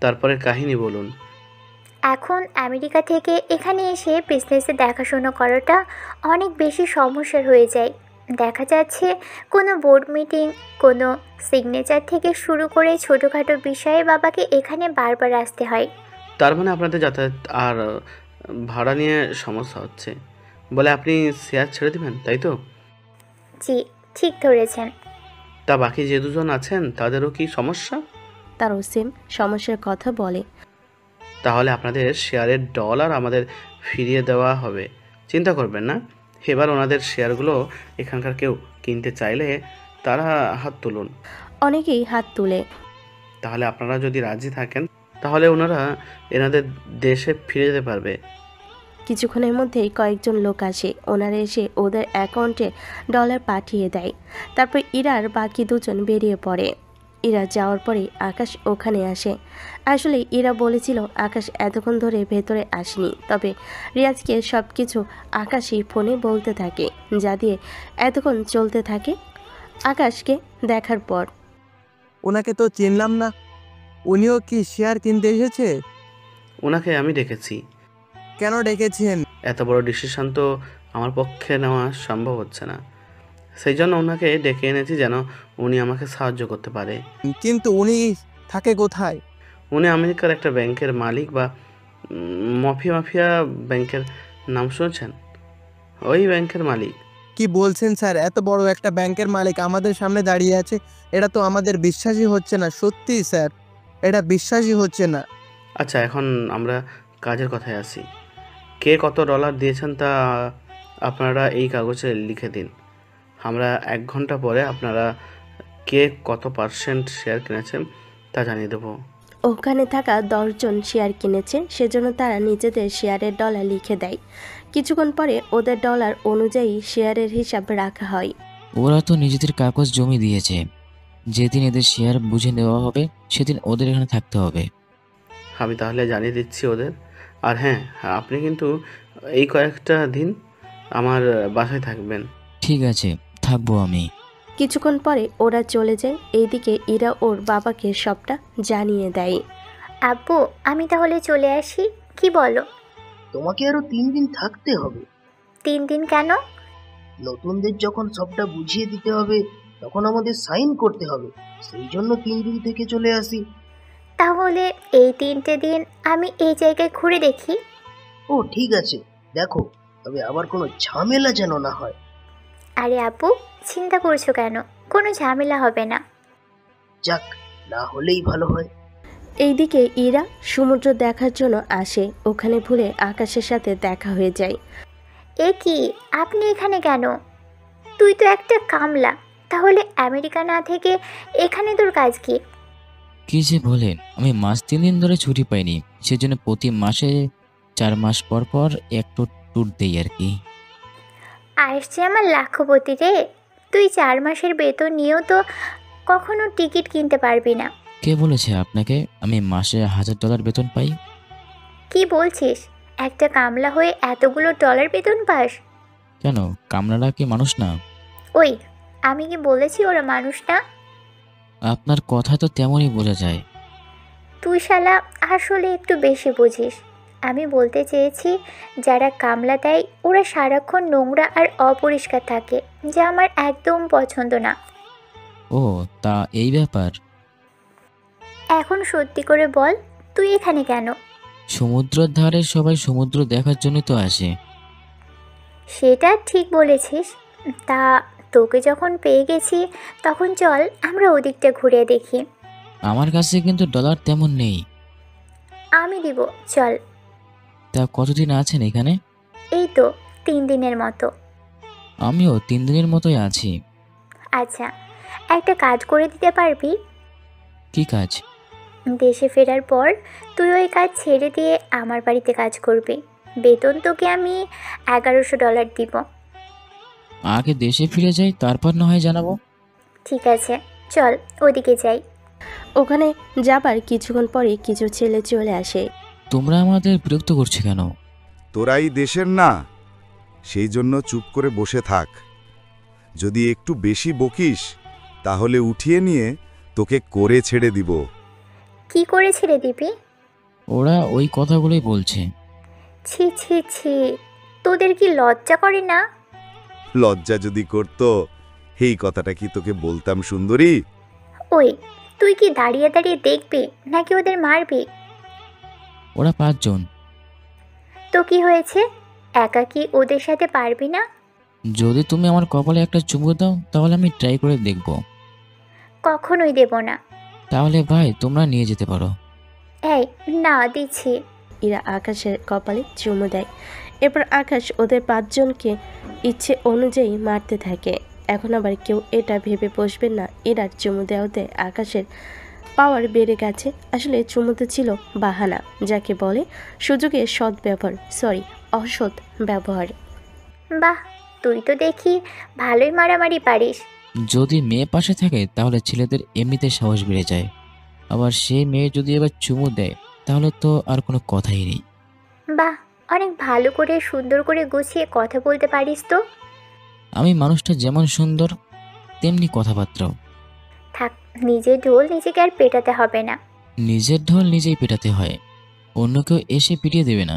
[SPEAKER 11] তারপরে কাহিনী বলুন।
[SPEAKER 4] এখন আমেরিকা থেকে এখানে এসে বিজনেসে দেখাশোনা করাটা অনেক বেশি সমস্যার হয়ে যায়। দেখা যাচ্ছে কোনো বোর্ড মিটিং, কোনো সিগনেচার থেকে শুরু করে ছোটোখাটো বিষয়ে বাবাকে এখানে বারবার আসতে হয়।
[SPEAKER 11] তার মানে আপনাদের যাতায়াত আর ভাড়া নিয়ে সমস্যা হচ্ছে বলে আপনি শেয়ার ছেড়ে দিবেন, তাই তো?
[SPEAKER 4] জি, ঠিক ধরেছেন।
[SPEAKER 11] তা বাকি যে দুজন আছেন তাদেরও কি সমস্যা?
[SPEAKER 3] তারও সেম সমস্যার কথা বলে।
[SPEAKER 11] তাহলে আপনাদের শেয়ারের ডলার আমাদের ফিরিয়ে দেওয়া হবে, চিন্তা করবেন না। এবার ওনাদের শেয়ারগুলো এখানকার কেউ কিনতে চাইলে তারা হাত তুলুন।
[SPEAKER 3] অনেকেই হাত তুলে।
[SPEAKER 11] তাহলে আপনারা যদি রাজি থাকেন তাহলে ওনারা এনাদের দেশে ফিরে যেতে পারবে।
[SPEAKER 3] কিছুক্ষণের মধ্যেই কয়েকজন লোক আসে। ওনারা এসে ওদের অ্যাকাউন্টে ডলার পাঠিয়ে দেয়। তারপর ইরার বাকি দুজন বেরিয়ে পড়ে। ইরা যাওয়ার পরে আকাশ ওখানে আসে। আসলে ইরা বলেছিল আকাশ এতক্ষণ ধরে ভেতরে আসেনি, তবে রিয়াজকে সব কিছু আকাশই ফোনে বলতে থাকে, যা দিয়ে এতক্ষণ চলতে থাকে। আকাশকে দেখার পর
[SPEAKER 12] ওনাকে তো চিনলাম না, উনিও কি শেয়ার কিনতে এসেছে?
[SPEAKER 11] ওনাকে আমি ডেকেছি।
[SPEAKER 12] কেন ডেকেছেন?
[SPEAKER 11] এত বড় ডিসিশন তো আমার পক্ষে নেওয়া সম্ভব হচ্ছে না, সেই জন্য ওনাকে ডেকে এনেছি যেন উনি আমাকে সাহায্য করতে পারে।
[SPEAKER 12] কিন্তু উনি থাকে কোথায়?
[SPEAKER 11] উনি আমেরিকার একটা ব্যাংকের মালিক, বা মাফিয়া ব্যাংকের নাম শুনেছেন? ওই ব্যাংকের মালিক।
[SPEAKER 12] কি বলছেন স্যার? এত বড় একটা ব্যাংকের মালিক আমাদের সামনে দাঁড়িয়ে আছে, এটা তো আমাদের বিশ্বাসই হচ্ছে না। সত্যি স্যার, এটা বিশ্বাসই হচ্ছে না।
[SPEAKER 11] আচ্ছা, এখন আমরা কাজের কথায় আসি। কে কত ডলার দিয়েছেন তা আপনারা এই কাগজে লিখে দিন। আমরা 1 ঘন্টা পরে আপনারা কে কত % শেয়ার কিনেছেন তা জানিয়ে দেবো।
[SPEAKER 3] ওখানে থাকা 10 জন শেয়ার কিনেছে, সেজন্য তারা নিজেদের শেয়ারের ডলার লিখে দেয়। কিছুক্ষণ পরে ওদের ডলার অনুযায়ী শেয়ারের হিসাব রাখা হয়।
[SPEAKER 2] ওরা তো নিজেদের কাগজ জমি দিয়েছে, যেদিন এদের শেয়ার বুঝে নেওয়া হবে সেদিন ওদের এখানে থাকতে হবে।
[SPEAKER 11] আমি তাহলে জানিয়ে দিচ্ছি ওদের। আর হ্যাঁ, আপনি কিন্তু এই কয়েকটা দিন আমার বাসায় থাকবেন।
[SPEAKER 2] ঠিক আছে, থাকবো আমি।
[SPEAKER 3] কিছুক্ষণ পরে ওরা চলে যায়। এইদিকে ইরা ওর বাবাকে সবটা জানিয়ে দেয়।
[SPEAKER 4] আব্বু, আমি তাহলে চলে আসি, কি বলো?
[SPEAKER 1] তোমাকে আরো 3 দিন থাকতে হবে।
[SPEAKER 4] 3 দিন কেন?
[SPEAKER 1] নতুনদের যখন সবটা বুঝিয়ে দিতে হবে তখন আমাদের সাইন করতে হবে, সেই জন্য 3 দিন থেকে চলে আসি।
[SPEAKER 4] তাহলে এই 3টে দিন আমি এই জায়গায় ঘুরে দেখি।
[SPEAKER 1] ও ঠিক আছে, দেখো, তবে আবার কোনো ঝামেলা যেন না হয়।
[SPEAKER 4] আরে আব্বু, চিন্তা করছো কেন? কোনো ঝামেলা হবে না।
[SPEAKER 1] যাক, না হলেই ভালো হয়।
[SPEAKER 3] এইদিকে ইরা সমুদ্র দেখার জন্য আসে। ওখানে ভুলে আকাশের সাথে দেখা হয়ে যায়।
[SPEAKER 4] এ কি, আপনি এখানে কেন? তুই তো একটা কামলা, তাহলে আমেরিকা না থেকে এখানে তোর কাজ কি?
[SPEAKER 2] কি যে বলেন, আমি মাস 3 দিন ধরে ছুটি পাইনি, সেজন্য প্রতি মাসে 4 মাস পর পর একটু ট্যুর দেই আর কি।
[SPEAKER 4] আসছে আমার লাখপতি রে, তুই 4 মাসের বেতন নিয়েও তো কখনো টিকিট কিনতে পারবি না।
[SPEAKER 2] কে বলেছে আপনাকে আমি মাসে $1000 বেতন পাই?
[SPEAKER 4] কি বলছিস? একটা কামলা হয়ে এতগুলো ডলার বেতন পাস?
[SPEAKER 2] কেন, কামলারা কি মানুষ না?
[SPEAKER 4] ওই, আমি কি বলেছি ওরা মানুষ না?
[SPEAKER 2] আপনার কথা তো তেমনই বোঝা যায়।
[SPEAKER 4] তুই শালা আসলে একটু বেশি বুঝিস। আমি বলতে চেয়েছি, যারা কামলা দেয় ওরা সারাক্ষণ নোংরা আর অপরিষ্কার থাকে, যা আমার একদম পছন্দ না।
[SPEAKER 2] ও, তা এই ব্যাপার।
[SPEAKER 4] এখন সত্যি করে বল, তুই এখানে কেন?
[SPEAKER 2] সমুদ্রের ধারে সবাই সমুদ্র দেখার জন্য তো আসে।
[SPEAKER 4] সেটা ঠিক বলেছিস। তা তোকে যখন পেয়ে গেছি তখন চল আমরা ওদিকটা ঘুরে দেখি।
[SPEAKER 2] আমার কাছে কিন্তু ডলার তেমন নেই।
[SPEAKER 4] আমি দিব, চল।
[SPEAKER 2] তা কতদিন আছেন এখানে?
[SPEAKER 4] এই তো 3 দিনের মতো।
[SPEAKER 2] আমিও 3 দিনের মতোই আছি।
[SPEAKER 4] আচ্ছা, একটা কাজ করে দিতে পারবি?
[SPEAKER 2] কি কাজ?
[SPEAKER 4] দেশে ফেরার পর তুই ওই কাজ ছেড়ে দিয়ে আমার বাড়িতে কাজ করবি। বেতন তোকে আমি $1100 দিব।
[SPEAKER 2] আগে দেশে ফিরে যাই, তারপর না হয় জানাবো।
[SPEAKER 4] ঠিক আছে, চল ওদিকে যাই।
[SPEAKER 3] ওখানে যাবার কিছুক্ষণ পরে কিছু ছেলে চলে আসে।
[SPEAKER 2] তোমরা আমাদের বিরক্ত করছো কেন?
[SPEAKER 8] তোরাই দেশের না, সেই জন্য চুপ করে বসে থাক। যদি একটু বেশি বকিস তাহলে উঠিয়ে নিয়ে তোকে করে ছেড়ে দিব।
[SPEAKER 4] কি করে ছেড়ে দিবি?
[SPEAKER 2] ওরা ওই কথাগুলোই বলছে।
[SPEAKER 4] ছি ছি ছি, তোদের কি লজ্জা করে না?
[SPEAKER 8] লজ্জা যদি করতো এই কথাটা কি তোকে বলতাম সুন্দরী?
[SPEAKER 4] ওই, তুই কি দাঁড়িয়ে দাঁড়িয়ে দেখবি নাকি ওদের মারবি?
[SPEAKER 2] ওরা 5 জন।
[SPEAKER 4] তো কি হয়েছে, একা কি ওদের সাথে পারবি না?
[SPEAKER 2] যদি তুমি আমার কপালে একটা চুমু দাও তাহলে আমি ট্রাই করে দেখব।
[SPEAKER 4] কখনোই দেব না।
[SPEAKER 2] তাহলে ভাই তোমরা নিয়ে যেতে পারো।
[SPEAKER 4] এই না, দিচ্ছি।
[SPEAKER 3] ইরা আকাশের কপালে চুমু দেয়। এরপর আকাশ ওদের 5 জনকে ইচ্ছে অনুযায়ী মারতে থাকে। এখন আবার কেউ এটা ভেবে বসবেন না ইরার চুমু দেওয়াতে আকাশের পাওয়ার বেড়ে গেছে। আসলে চুমুতে ছিল বাহানা, যাকে বলে সুযোগের অসৎ ব্যবহার।
[SPEAKER 4] বাহ, তুই তো দেখি ভালোই মারামারি পারিস।
[SPEAKER 2] যদি মেয়ে পাশে থাকে তাহলে ছেলেদের এমনিতে সাহস বেড়ে যায়। আবার সেই মেয়ে যদি এবার চুমু দেয় তাহলে তো আর কোনো কথাই নেই।
[SPEAKER 4] বাহ, অনেক ভালো করে সুন্দর করে গুছিয়ে কথা বলতে পারিস তো।
[SPEAKER 2] আমি মানুষটা যেমন সুন্দর তেমনি কথাবার্তাও।
[SPEAKER 4] থাক, নিজের ঢোল নিজেকে আর পেটাতে হবে না।
[SPEAKER 2] নিজের ঢোল নিজেই পেটাতে হয়, অন্য কেউ এসে পিটিয়ে দেবে না।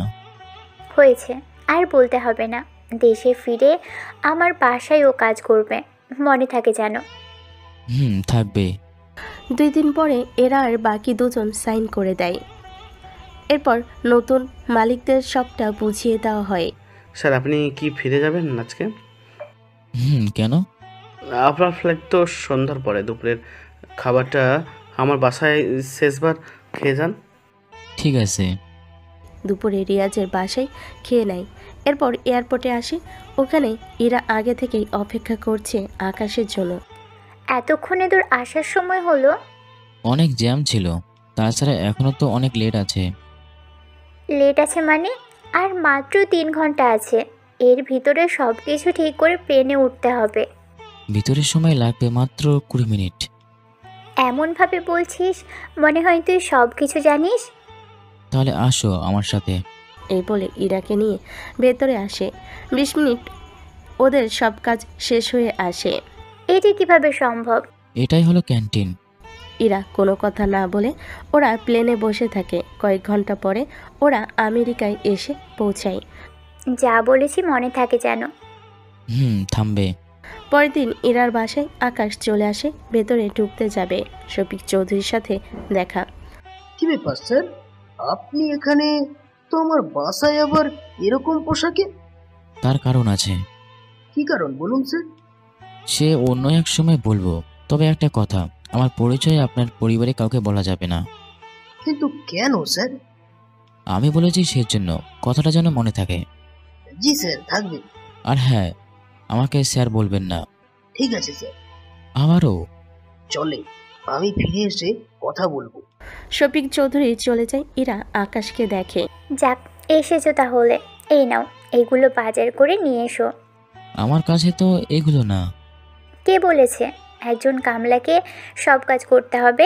[SPEAKER 4] হয়েছে, আর বলতে হবে না। দেশে ফিরে আমার বাসায় ও কাজ করবে, মনে থাকে যেন।
[SPEAKER 2] থাকবে।
[SPEAKER 3] 2 দিন পরে এরা আর বাকি 2 জন সাইন করে দেয়। এরপর নতুন মালিকদের সবটা বুঝিয়ে দেওয়া হয়।
[SPEAKER 11] স্যার, আপনি কি ফিরে যাবেন আজকে?
[SPEAKER 2] কেন?
[SPEAKER 11] আপনার ফ্লাইট তো সন্ধ্যার পরে। দুপুরের খাবারটা আমার বাসায় শেষবার খেয়ে যান।
[SPEAKER 2] ঠিক আছে।
[SPEAKER 3] দুপুরে রিয়াজের বাসায় খেয়ে নেয়। এরপর এয়ারপোর্টে আসে। ওখানে ইরা আগে থেকেই অপেক্ষা করছে আকাশের জন্য।
[SPEAKER 4] এতক্ষণে তোর আসার সময় হলো?
[SPEAKER 2] অনেক জ্যাম ছিল, তাছাড়া এখনো তো অনেক লেট আছে।
[SPEAKER 4] লেট আছে মানে? আর মাত্র 3 ঘন্টা আছে। এর ভিতরে সব কিছু ঠিক করে প্লেনে উঠতে হবে।
[SPEAKER 2] ভিতরের সময় লাগবে মাত্র 20 মিনিট।
[SPEAKER 4] এমনভাবে বলছিস মনে হয় তুই সব কিছু জানিস।
[SPEAKER 2] তাহলে আসো আমার সাথে।
[SPEAKER 3] এই বলে ইরাকে নিয়ে ভেতরে আসে। 20 মিনিট ওদের সব কাজ শেষ হয়ে আসে।
[SPEAKER 4] এটি কিভাবে সম্ভব?
[SPEAKER 2] এটাই হলো ক্যান্টিন।
[SPEAKER 3] ইরা কোনো কথা না বলে ওরা প্লেনে বসে থাকে। কয়েক ঘন্টা পরে ওরা আমেরিকায় এসে পৌঁছায়।
[SPEAKER 4] যা বলেছি মনে থাকে যেন।
[SPEAKER 2] থামবে।
[SPEAKER 3] পরের দিন ইরার বাসায় আকাশ চলে আসে। ভেতরে ঢুকতে যাবে, শফিক চৌধুরীর সাথে দেখা।
[SPEAKER 1] কি ব্যাপার স্যার, আপনি এখানে? তো আমার বাসায় আবার এরকম পোশাকে?
[SPEAKER 2] তার কারণ আছে।
[SPEAKER 1] কি কারণ বলুন স্যার?
[SPEAKER 2] সে অন্য এক সময় বলবো, তবে একটা কথা, আমার পরিচয় আপনার পরিবারে কাউকে বলা যাবে না।
[SPEAKER 1] কিন্তু কেন স্যার?
[SPEAKER 2] আমি বলেছি সেজন্য, কথাটা যেন মনে থাকে।
[SPEAKER 1] জি স্যার, থাকবে।
[SPEAKER 2] আর হ্যাঁ, আমাকে স্যার বলবেন না।
[SPEAKER 1] ঠিক আছে স্যার।
[SPEAKER 2] আমারও
[SPEAKER 1] চলে, আমি ফিরে এসে কথা বলবো।
[SPEAKER 3] শফিক চৌধুরী চলে যায়। ইরা আকাশকে দেখে।
[SPEAKER 4] যাক, এসেছো তাহলে। এই নাও, এগুলো বাজার করে নিয়ে এসো।
[SPEAKER 2] আমার কাছে তো এগুলো না।
[SPEAKER 4] কে বলেছে একজন কামলাকে সব কাজ করতে হবে?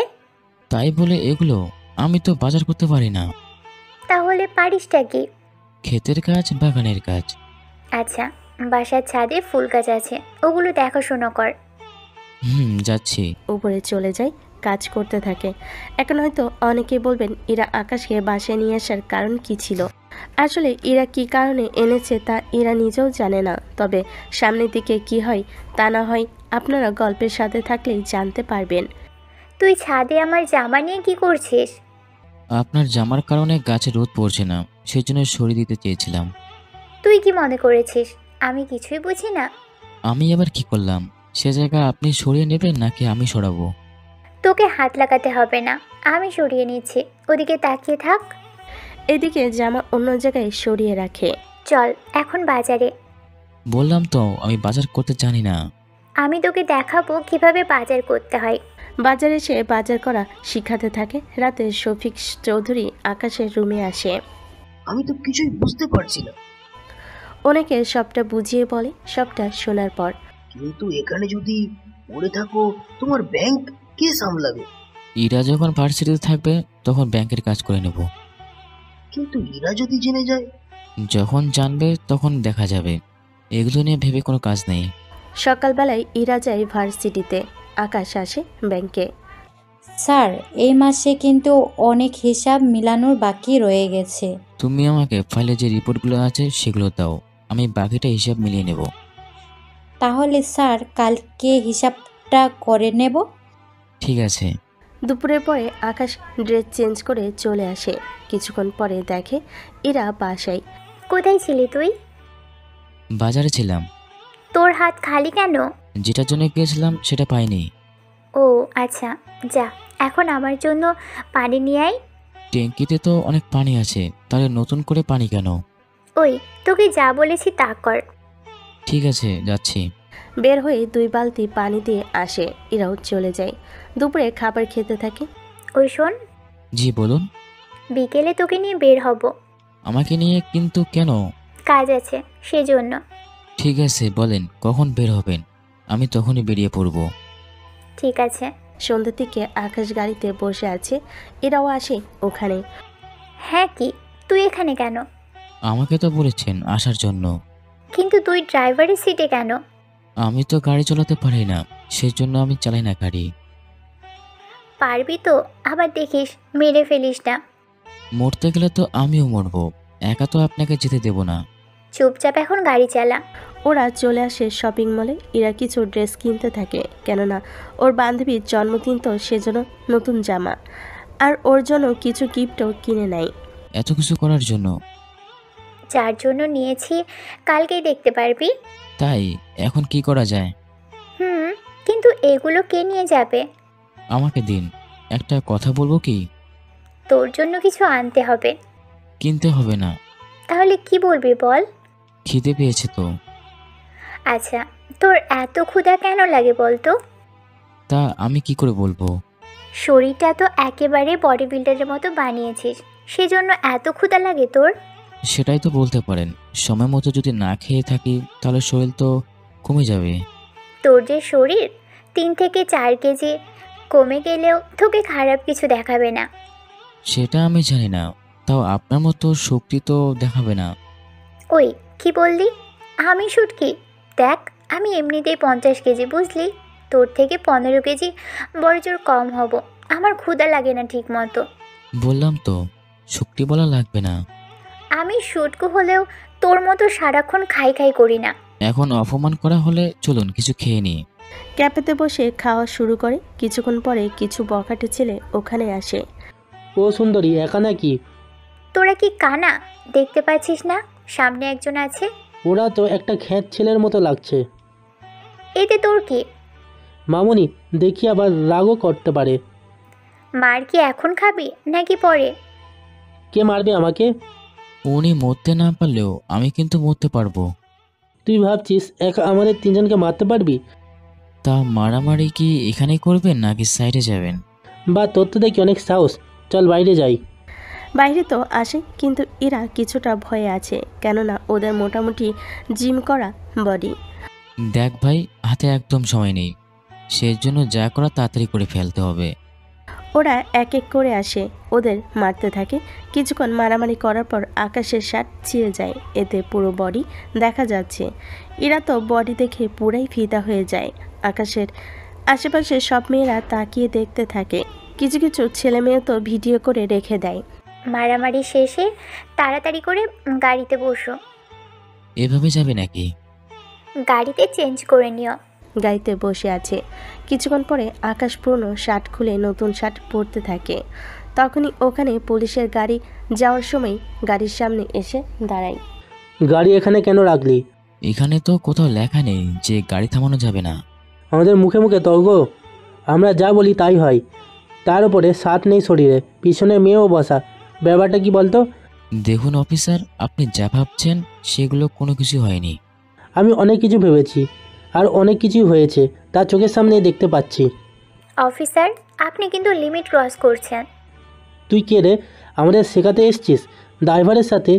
[SPEAKER 2] তাই বলে এগুলো? আমি তো বাজার করতে পারি না।
[SPEAKER 4] তাহলে পারিসটা কি?
[SPEAKER 2] ক্ষেতের কাজ, বাগানের কাজ।
[SPEAKER 4] আচ্ছা, বাসার ছাদে ফুল গাছ আছে, ওগুলো দেখাশোনা কর।
[SPEAKER 2] যাচ্ছি।
[SPEAKER 3] উপরে চলে যায়, কাজ করতে থাকে। এখন হয়তো অনেকে বলবেন ইরা আকাশকে বাসায় নিয়ে আসার কারণ কি ছিল। আসলে ইরা কি কারণে এনেছে তা ইরা নিজেও জানে না। তবে সামনের দিকে কি হয় তা না হয় আপনারা গল্পের সাথে থাকলেই জানতে পারবেন।
[SPEAKER 4] তুই ছাদে আমার জামা নিয়ে কি করছিস?
[SPEAKER 2] আপনার জামার কারণে গাছে রোদ পড়ছে না, সেজন্য সরিয়ে দিতে চেয়েছিলাম।
[SPEAKER 4] তুই কি মনে করেছিস আমি কিছুই বুঝি না।
[SPEAKER 2] আমি আবার কি করলাম? সে জায়গা আপনি সরিয়ে নেবেন নাকি আমি সরাবো?
[SPEAKER 4] তোকে হাত লাগাতে হবে না, আমি সরিয়ে নিচ্ছি। ওদিকে তাকিয়ে থাক।
[SPEAKER 3] এদিকে জামা অন্য জায়গায় সরিয়ে রাখে।
[SPEAKER 4] চল এখন বাজারে।
[SPEAKER 2] বললাম তো আমি বাজার করতে জানি না।
[SPEAKER 4] আমি তোকে দেখাবো কিভাবে বাজার করতে হয়।
[SPEAKER 3] বাজারে এসে বাজার করা শিখাতে থাকে। রাতে শফিক চৌধুরী আকাশের রুমে আসে।
[SPEAKER 1] আমি তো কিছুই বুঝতে পারছি না।
[SPEAKER 3] অনেকে সবটা বুঝিয়ে বলে। সবটা শোনার পর,
[SPEAKER 1] কিন্তু এখানে যদি পড়ে থাকো তোমার ব্যাংক কে সামলাবে?
[SPEAKER 2] ইরা যখন ভার্সিটিতে থাকবে তখন ব্যাংকের কাজ করে নেব।
[SPEAKER 1] কিন্তু ইরা যদি জেনে যায়?
[SPEAKER 2] যখন জানবে তখন দেখা যাবে। এগুলো নিয়ে ভেবে কোনো কাজ নেই।
[SPEAKER 3] সকালবেলায় ইরা যায় ভার্সিটিতে, আকাশ আসে ব্যাংকে।
[SPEAKER 7] স্যার, এই মাসে কিন্তু অনেক হিসাব মিলানোর বাকি রয়ে গেছে।
[SPEAKER 2] তুমি আমাকে ফাইলে যে রিপোর্টগুলো আছে সেগুলো দাও, আমি বাকিটা হিসাব মিলিয়ে নেব।
[SPEAKER 7] তাহলে স্যার কালকে হিসাবটা করে নেব।
[SPEAKER 2] ঠিক আছে।
[SPEAKER 3] দুপুরের পরে আকাশ ড্রেস চেঞ্জ করে চলে আসে। কিছুক্ষণ পরে দেখে ইরা বাসায়।
[SPEAKER 4] কোথায় ছিলি তুই?
[SPEAKER 2] বাজারে ছিলাম।
[SPEAKER 4] তোর হাত খালি কেন?
[SPEAKER 2] যেটার জন্য গিয়েছিলাম সেটা পাইনি।
[SPEAKER 4] ও আচ্ছা, যা এখন আমার জন্য পানি নিয়ে আয়।
[SPEAKER 2] ট্যাঙ্কিতে তো অনেক পানি আছে, তাহলে নতুন করে পানি কেন?
[SPEAKER 4] ওই, তোকে যা বলেছি তা কর।
[SPEAKER 2] ঠিক আছে, যাচ্ছি।
[SPEAKER 3] বের হয়ে 2 বালতি পানি দিয়ে আসে। ইরাও চলে যায়। দুপুরে খাবার খেতে থাকে।
[SPEAKER 4] ওই শোন,
[SPEAKER 2] জি বলুন।
[SPEAKER 4] বিকেলে তোকে নিয়ে বের হব।
[SPEAKER 2] আমাকে নিয়ে কিন্তু কেন?
[SPEAKER 4] কাজ আছে সেজন্য।
[SPEAKER 2] ঠিক আছে, বলেন কখন বের হবেন, আমি তখনই বেরিয়ে পড়ব।
[SPEAKER 4] ঠিক আছে।
[SPEAKER 3] সন্ধ্যের দিকে আকাশ গাড়িতে বসে আছে। এরাও আসে ওখানে।
[SPEAKER 4] হ্যাঁ, কি তুই এখানে কেন?
[SPEAKER 2] আমাকে তো বলেছেন আসার জন্য।
[SPEAKER 4] কিন্তু তুই ড্রাইভারের সিটে কেন?
[SPEAKER 2] আমি তো গাড়ি চালাতে পারি না, সেজন্য আমি চালাই না গাড়ি।
[SPEAKER 4] পারবি তো, আবার দেখিস মেরে ফেলিস না।
[SPEAKER 2] মরতে গেলে তো আমিও মরবো, একা তো আপনাকে যেতে দেব না।
[SPEAKER 4] চুপচাপ এখন গাড়ি চালা।
[SPEAKER 3] ওরা চলে আসে শপিং মলে। ইরা কিছু ড্রেস কিনতে থাকে, কেননা ওর বান্ধবীর জন্মদিন তো, সেজন্য নতুন জামা আর ওর জন্য কিছু গিফটও কিনে নেয়।
[SPEAKER 2] এত কিছু করার জন্য?
[SPEAKER 4] যার জন্য নিয়েছি কালকেই দেখতে পারবি।
[SPEAKER 2] তাই এখন কি করা যায়?
[SPEAKER 4] কিন্তু এগুলো কে নিয়ে যাবে?
[SPEAKER 2] আমাকে দিন, একটা কথা বলবো কি?
[SPEAKER 4] তোর জন্য কিছু আনতে হবে।
[SPEAKER 2] কিনতে হবে না।
[SPEAKER 4] তাহলে কি বলবি বল?
[SPEAKER 2] খিদে পেয়েছে তো।
[SPEAKER 4] আচ্ছা, তোর এত ক্ষুধা কেন লাগে বলতো?
[SPEAKER 2] তা আমি কি করে বলবো?
[SPEAKER 4] শরীরটা তো একেবারে বডি বিল্ডারের মতো বানিয়েছিস, সেজন্য এত ক্ষুধা লাগে তোর।
[SPEAKER 2] সেটাই তো বলতে পারেন। সময় মতো যদি না খেয়ে থাকি তাহলে শরীর তো কমে যাবে।
[SPEAKER 4] তোর যে শরীর 3 থেকে 4 কেজি কমে গেলেও তোকে খারাপ কিছু দেখাবে না।
[SPEAKER 2] সেটা আমি জানি না, তাও আপনার মতো শক্তি তো দেখাবে না।
[SPEAKER 4] ওই, কি বললি? আমি শুটকি? দেখ, আমি এমনিতেই 50 কেজি, বুঝলি? তোর থেকে 15 কেজি বড়জোর কম হব। আমার ক্ষুধা লাগে না ঠিক মতো।
[SPEAKER 2] বললাম তো, শক্তি বলা লাগবে না।
[SPEAKER 4] আমি শুটকু হলেও তোর মতো সারাক্ষণ খাই খাই করি না।
[SPEAKER 2] এখন অপমান করা হলে চলুন কিছু খেয়ে নিই।
[SPEAKER 3] ক্যাফেতে বসে খাওয়া শুরু করে। কিছুক্ষণ পরে কিছু বখাটে ছেলে ওখানে আসে।
[SPEAKER 13] ও সুন্দরী, একা নাকি?
[SPEAKER 4] তোরা কি কানা? দেখতে পাচ্ছিস না সামনে একজন আছে?
[SPEAKER 13] ওরা তো একটা খ্যাত ছেলের মতো লাগছে।
[SPEAKER 4] এতে তোর কি?
[SPEAKER 13] মামুনি, দেখি আবার রাগও করতে পারে।
[SPEAKER 4] মার কি এখন খাবি নাকি পরে?
[SPEAKER 13] কে মারবে আমাকে?
[SPEAKER 2] উনি মরতে না পারলেও আমি কিন্তু মরতে পারবো।
[SPEAKER 13] তুই ভাবছিস একা আমাদের 3 জনকে মারতে পারবি?
[SPEAKER 2] তা মারামারি কি এখানেই করবেন নাকি সাইডে যাবেন?
[SPEAKER 13] বা তোর তো দেখি অনেক সাহস, চল বাইরে যাই।
[SPEAKER 3] বাইরে তো আসে, কিন্তু এরা কিছুটা ভয়ে আছে, কেননা ওদের মোটামুটি জিম করা বডি।
[SPEAKER 2] দেখ ভাই, হাতে একদম সময় নেই, সেজন্য যা করা তাড়াতাড়ি করে ফেলতে হবে।
[SPEAKER 3] ওরা এক এক করে আসে, ওদের মারতে থাকে। কিছুক্ষণ মারামারি করার পর আকাশের শার্ট ছিঁড়ে যায়, এতে পুরো বডি দেখা যাচ্ছে। এরা তো বডি দেখে পুরাই ফিদা হয়ে যায়। আকাশের আশেপাশে সব মেয়েরা তাকিয়ে দেখতে থাকে। কিছু কিছু ছেলে মেয়ে তো ভিডিও করে রেখে দেয়।
[SPEAKER 4] মারামারি শেষে তাড়াতাড়ি করে গাড়িতে বসো।
[SPEAKER 2] এভাবে যাবে নাকি?
[SPEAKER 4] গাড়িতে চেঞ্জ করে নিও।
[SPEAKER 3] গাড়িতে বসে আছে। কিছুক্ষণ পরে আকাশ পুরনো শার্ট খুলে নতুন শার্ট পরতে থাকে। তখনই ওখানে পুলিশের গাড়ি যাওয়ার সময় গাড়ির সামনে এসে দাঁড়ায়।
[SPEAKER 13] গাড়ি এখানে কেন রাখলি?
[SPEAKER 2] এখানে তো কোথাও লেখা নেই যে গাড়ি থামানো যাবে না।
[SPEAKER 13] আমাদের মুখে মুখে তর্ক, আমরা যা বলি তাই হয়। তার উপরে সাথ নেই শরীরে, পিছনে মেয়েও বসা, ব্যাপারটা কি বলতো?
[SPEAKER 2] দেখুন অফিসার, আপনি যা ভাবছেন সেগুলো কোনো কিছু হয়নি।
[SPEAKER 13] আমি অনেক কিছু ভেবেছি, আর অনেক কিছুই হয়েছে, তা চোখের সামনেই দেখতে পাচ্ছি।
[SPEAKER 4] অফিসার, আপনি কিন্তু লিমিট ক্রস করছেন।
[SPEAKER 13] তুই কে রে? আমাদের শেখাতে এসছিস? ড্রাইভারের সাথে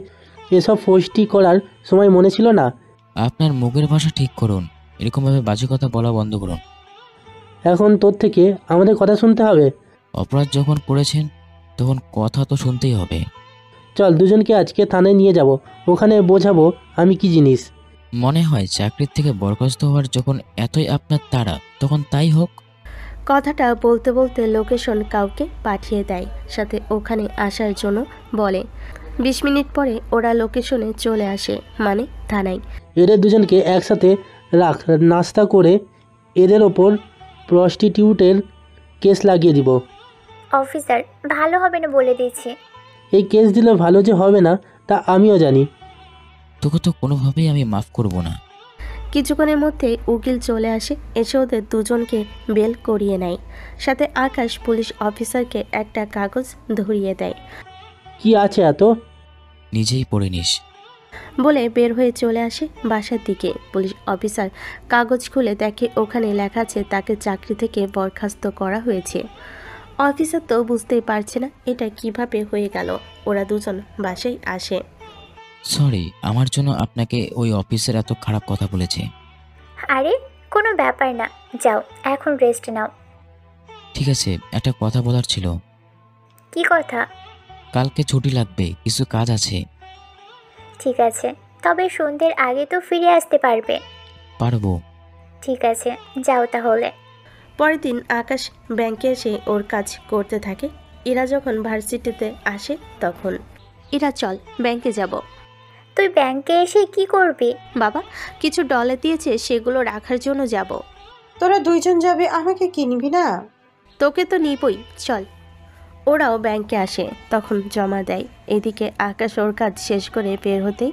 [SPEAKER 13] এসব ফোস্টি করার সময় মনে ছিল না?
[SPEAKER 2] আপনার মুখের ভাষা ঠিক করুন, এরকমভাবে বাজে কথা বলা বন্ধ করুন।
[SPEAKER 13] এখন তোর থেকে আমাদের কথা শুনতে হবে?
[SPEAKER 2] অপরাধ যখন করেছেন তখন কথা তো শুনতেই হবে।
[SPEAKER 13] চল দুজনকে আজকে থানায় নিয়ে যাব, ওখানে বোঝাবো আমি কি জিনিস।
[SPEAKER 2] মনে হয় চাকরির থেকে বরখাস্ত হওয়ার যখন এতই আপনার তাড়া, তখন তাই হোক।
[SPEAKER 3] কথাটা বলতে বলতে লোকেশন কাউকে পাঠিয়ে দেয়, সাথে ওখানে আসার জন্য বলে। 20 মিনিট পরে ওরা লোকেশনে চলে আসে, মানে থানায়।
[SPEAKER 13] এদের দুজনকে একসাথে রাখ, নাস্তা করে এদের ওপর প্রস্টিটিউটের কেস লাগিয়ে দিব।
[SPEAKER 4] অফিসার, ভালো হবে না বলে দিচ্ছি।
[SPEAKER 13] এই কেস দিলে ভালো যে হবে না তা আমিও জানি।
[SPEAKER 2] তোকে তো কোনোভাবেই আমি মাফ করব না।
[SPEAKER 3] কিছুক্ষণের মধ্যে উকিল চলে আসে, এসে ওদের দুজনকে বেল করিয়ে নেয়। সাথে আকাশ পুলিশ অফিসারকে একটা কাগজ ধরিয়ে দেয়।
[SPEAKER 13] কি আছে এত?
[SPEAKER 2] নিজেই পড়ে নিস
[SPEAKER 3] বলে বের হয়ে চলে আসে বাসার দিকে। পুলিশ অফিসার কাগজ খুলে দেখে ওখানে লেখা আছে তাকে চাকরি থেকে বরখাস্ত করা হয়েছে। অফিসার তো বুঝতেই পারছে না এটা কিভাবে হয়ে গেল। ওরা দুজন বাসায় আসে।
[SPEAKER 2] সরি, আমার জন্য আপনাকে ওই অফিসের এত খারাপ কথা বলেছে।
[SPEAKER 4] আরে কোনো ব্যাপার না, যাও এখন রেস্ট নাও।
[SPEAKER 2] ঠিক আছে, একটা কথা বলার ছিল।
[SPEAKER 4] কি কথা?
[SPEAKER 2] কালকে ছুটি লাগবে, কিছু কাজ আছে।
[SPEAKER 4] ঠিক আছে, তবে সন্ধ্যের আগে তো ফিরে আসতে পারবে?
[SPEAKER 2] পারবো।
[SPEAKER 4] ঠিক আছে, যাও তাহলে।
[SPEAKER 3] পরের দিন আকাশ ব্যাংকে এসে ওর কাজ করতে থাকে। এরা যখন ভার্সিটিতে আসে তখন, এরা চল ব্যাংকে যাব।
[SPEAKER 4] তুই ব্যাংকে এসে কি করবি?
[SPEAKER 3] বাবা কিছু ডলার দিয়েছে, সেগুলো রাখার জন্য যাব।
[SPEAKER 14] তোরা দুইজন যাবে, আমাকে কিনবি না?
[SPEAKER 3] তোকে তো নিবই, চল। ওরাও ব্যাংকে আসে, তখন জমা দেয়। এদিকে আকাশ ওর কাজ শেষ করে বের হতেই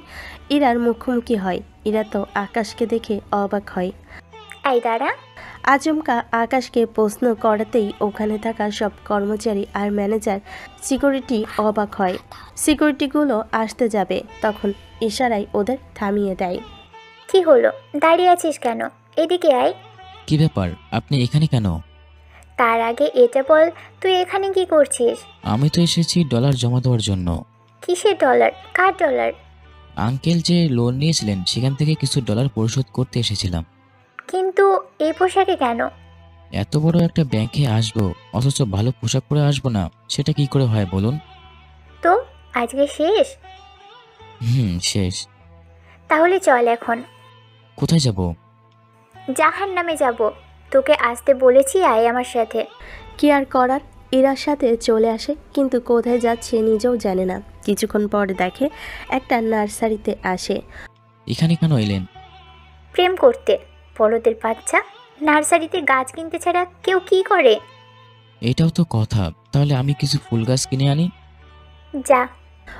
[SPEAKER 3] ইরার মুখোমুখি হয়। ইরা তো আকাশকে দেখে অবাক হয়।
[SPEAKER 4] এই দাঁড়া।
[SPEAKER 3] আচমকা আকাশকে প্রশ্ন করাতেই ওখানে থাকা সব কর্মচারী আর ম্যানেজার, সিকিউরিটি অবাক হয়। সিকিউরিটিগুলো আসতে যাবে, তখন ইশারায় ওদের থামিয়ে দেয়।
[SPEAKER 4] কি হলো, দাঁড়িয়ে আছিস কেন? এদিকে আয়।
[SPEAKER 2] কি ব্যাপার, আপনি এখানে কেন?
[SPEAKER 4] তার আগে এটা বল, তুই এখানে কি করছিস?
[SPEAKER 2] আমি তো এসেছি ডলার জমা দেওয়ার জন্য।
[SPEAKER 4] কিসের ডলার? কার ডলার?
[SPEAKER 2] আঙ্কেল যে লোন নিয়েছিলেন সেখান থেকে কিছু ডলার পরিশোধ করতে এসেছিলাম।
[SPEAKER 4] কিন্তু এই পোশাকে কেন?
[SPEAKER 2] এত বড় একটা ব্যাংকে আসবো অথচ ভালো পোশাক পরে আসবো না, সেটা কি করে হয় বলুন?
[SPEAKER 4] তো আজকে শেষ?
[SPEAKER 2] শেষ।
[SPEAKER 4] তাহলে চল এখন।
[SPEAKER 2] কোথায় যাব?
[SPEAKER 4] জাহান্নামে যাব। তোকে আসতে বলেছি, আয় আমার সাথে।
[SPEAKER 3] কি আর করার, ইরার সাথে চলে আসে, কিন্তু কোথায় যাচ্ছে নিজেও জানে না। কিছুক্ষণ পর দেখে একটা নার্সারিতে আসে।
[SPEAKER 2] এখানে কেন এলেন?
[SPEAKER 4] প্রেম করতে। বড়দের বাচ্চা, নার্সারিতে গাছ কিনতে ছাড়া কেউ কি করে?
[SPEAKER 2] এটাও তো কথা, তাহলে আমি কিছু ফুল গাছ কিনে আনি।
[SPEAKER 4] যা।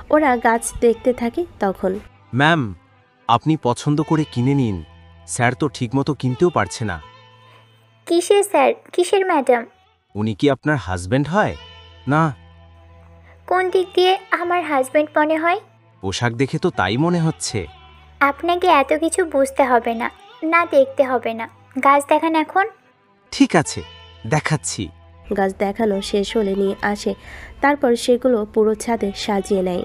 [SPEAKER 3] ওরা গাছ দেখতে থাকে। তখন,
[SPEAKER 9] ম্যাম, আপনি পছন্দ করে কিনে নিন, স্যার তো ঠিকমতো কিনতেও পারছে না।
[SPEAKER 4] কিসের স্যার, কিসের ম্যাডাম?
[SPEAKER 9] উনি কি আপনার হাজবেন্ড হয়? না।
[SPEAKER 4] কোন দিক দিয়ে আমার হাজবেন্ড মনে হয়?
[SPEAKER 9] পোশাক দেখে তো তাই মনে হচ্ছে।
[SPEAKER 4] আপনাকে এত কিছু বুঝতে হবে না, না দেখতে হবে না। গাছ দেখান এখন।
[SPEAKER 9] ঠিক আছে, দেখাচ্ছি।
[SPEAKER 3] গাছ দেখানো শেষ হলে নিয়ে আসে, তারপর সেগুলো পুরো ছাদে সাজিয়ে নেয়।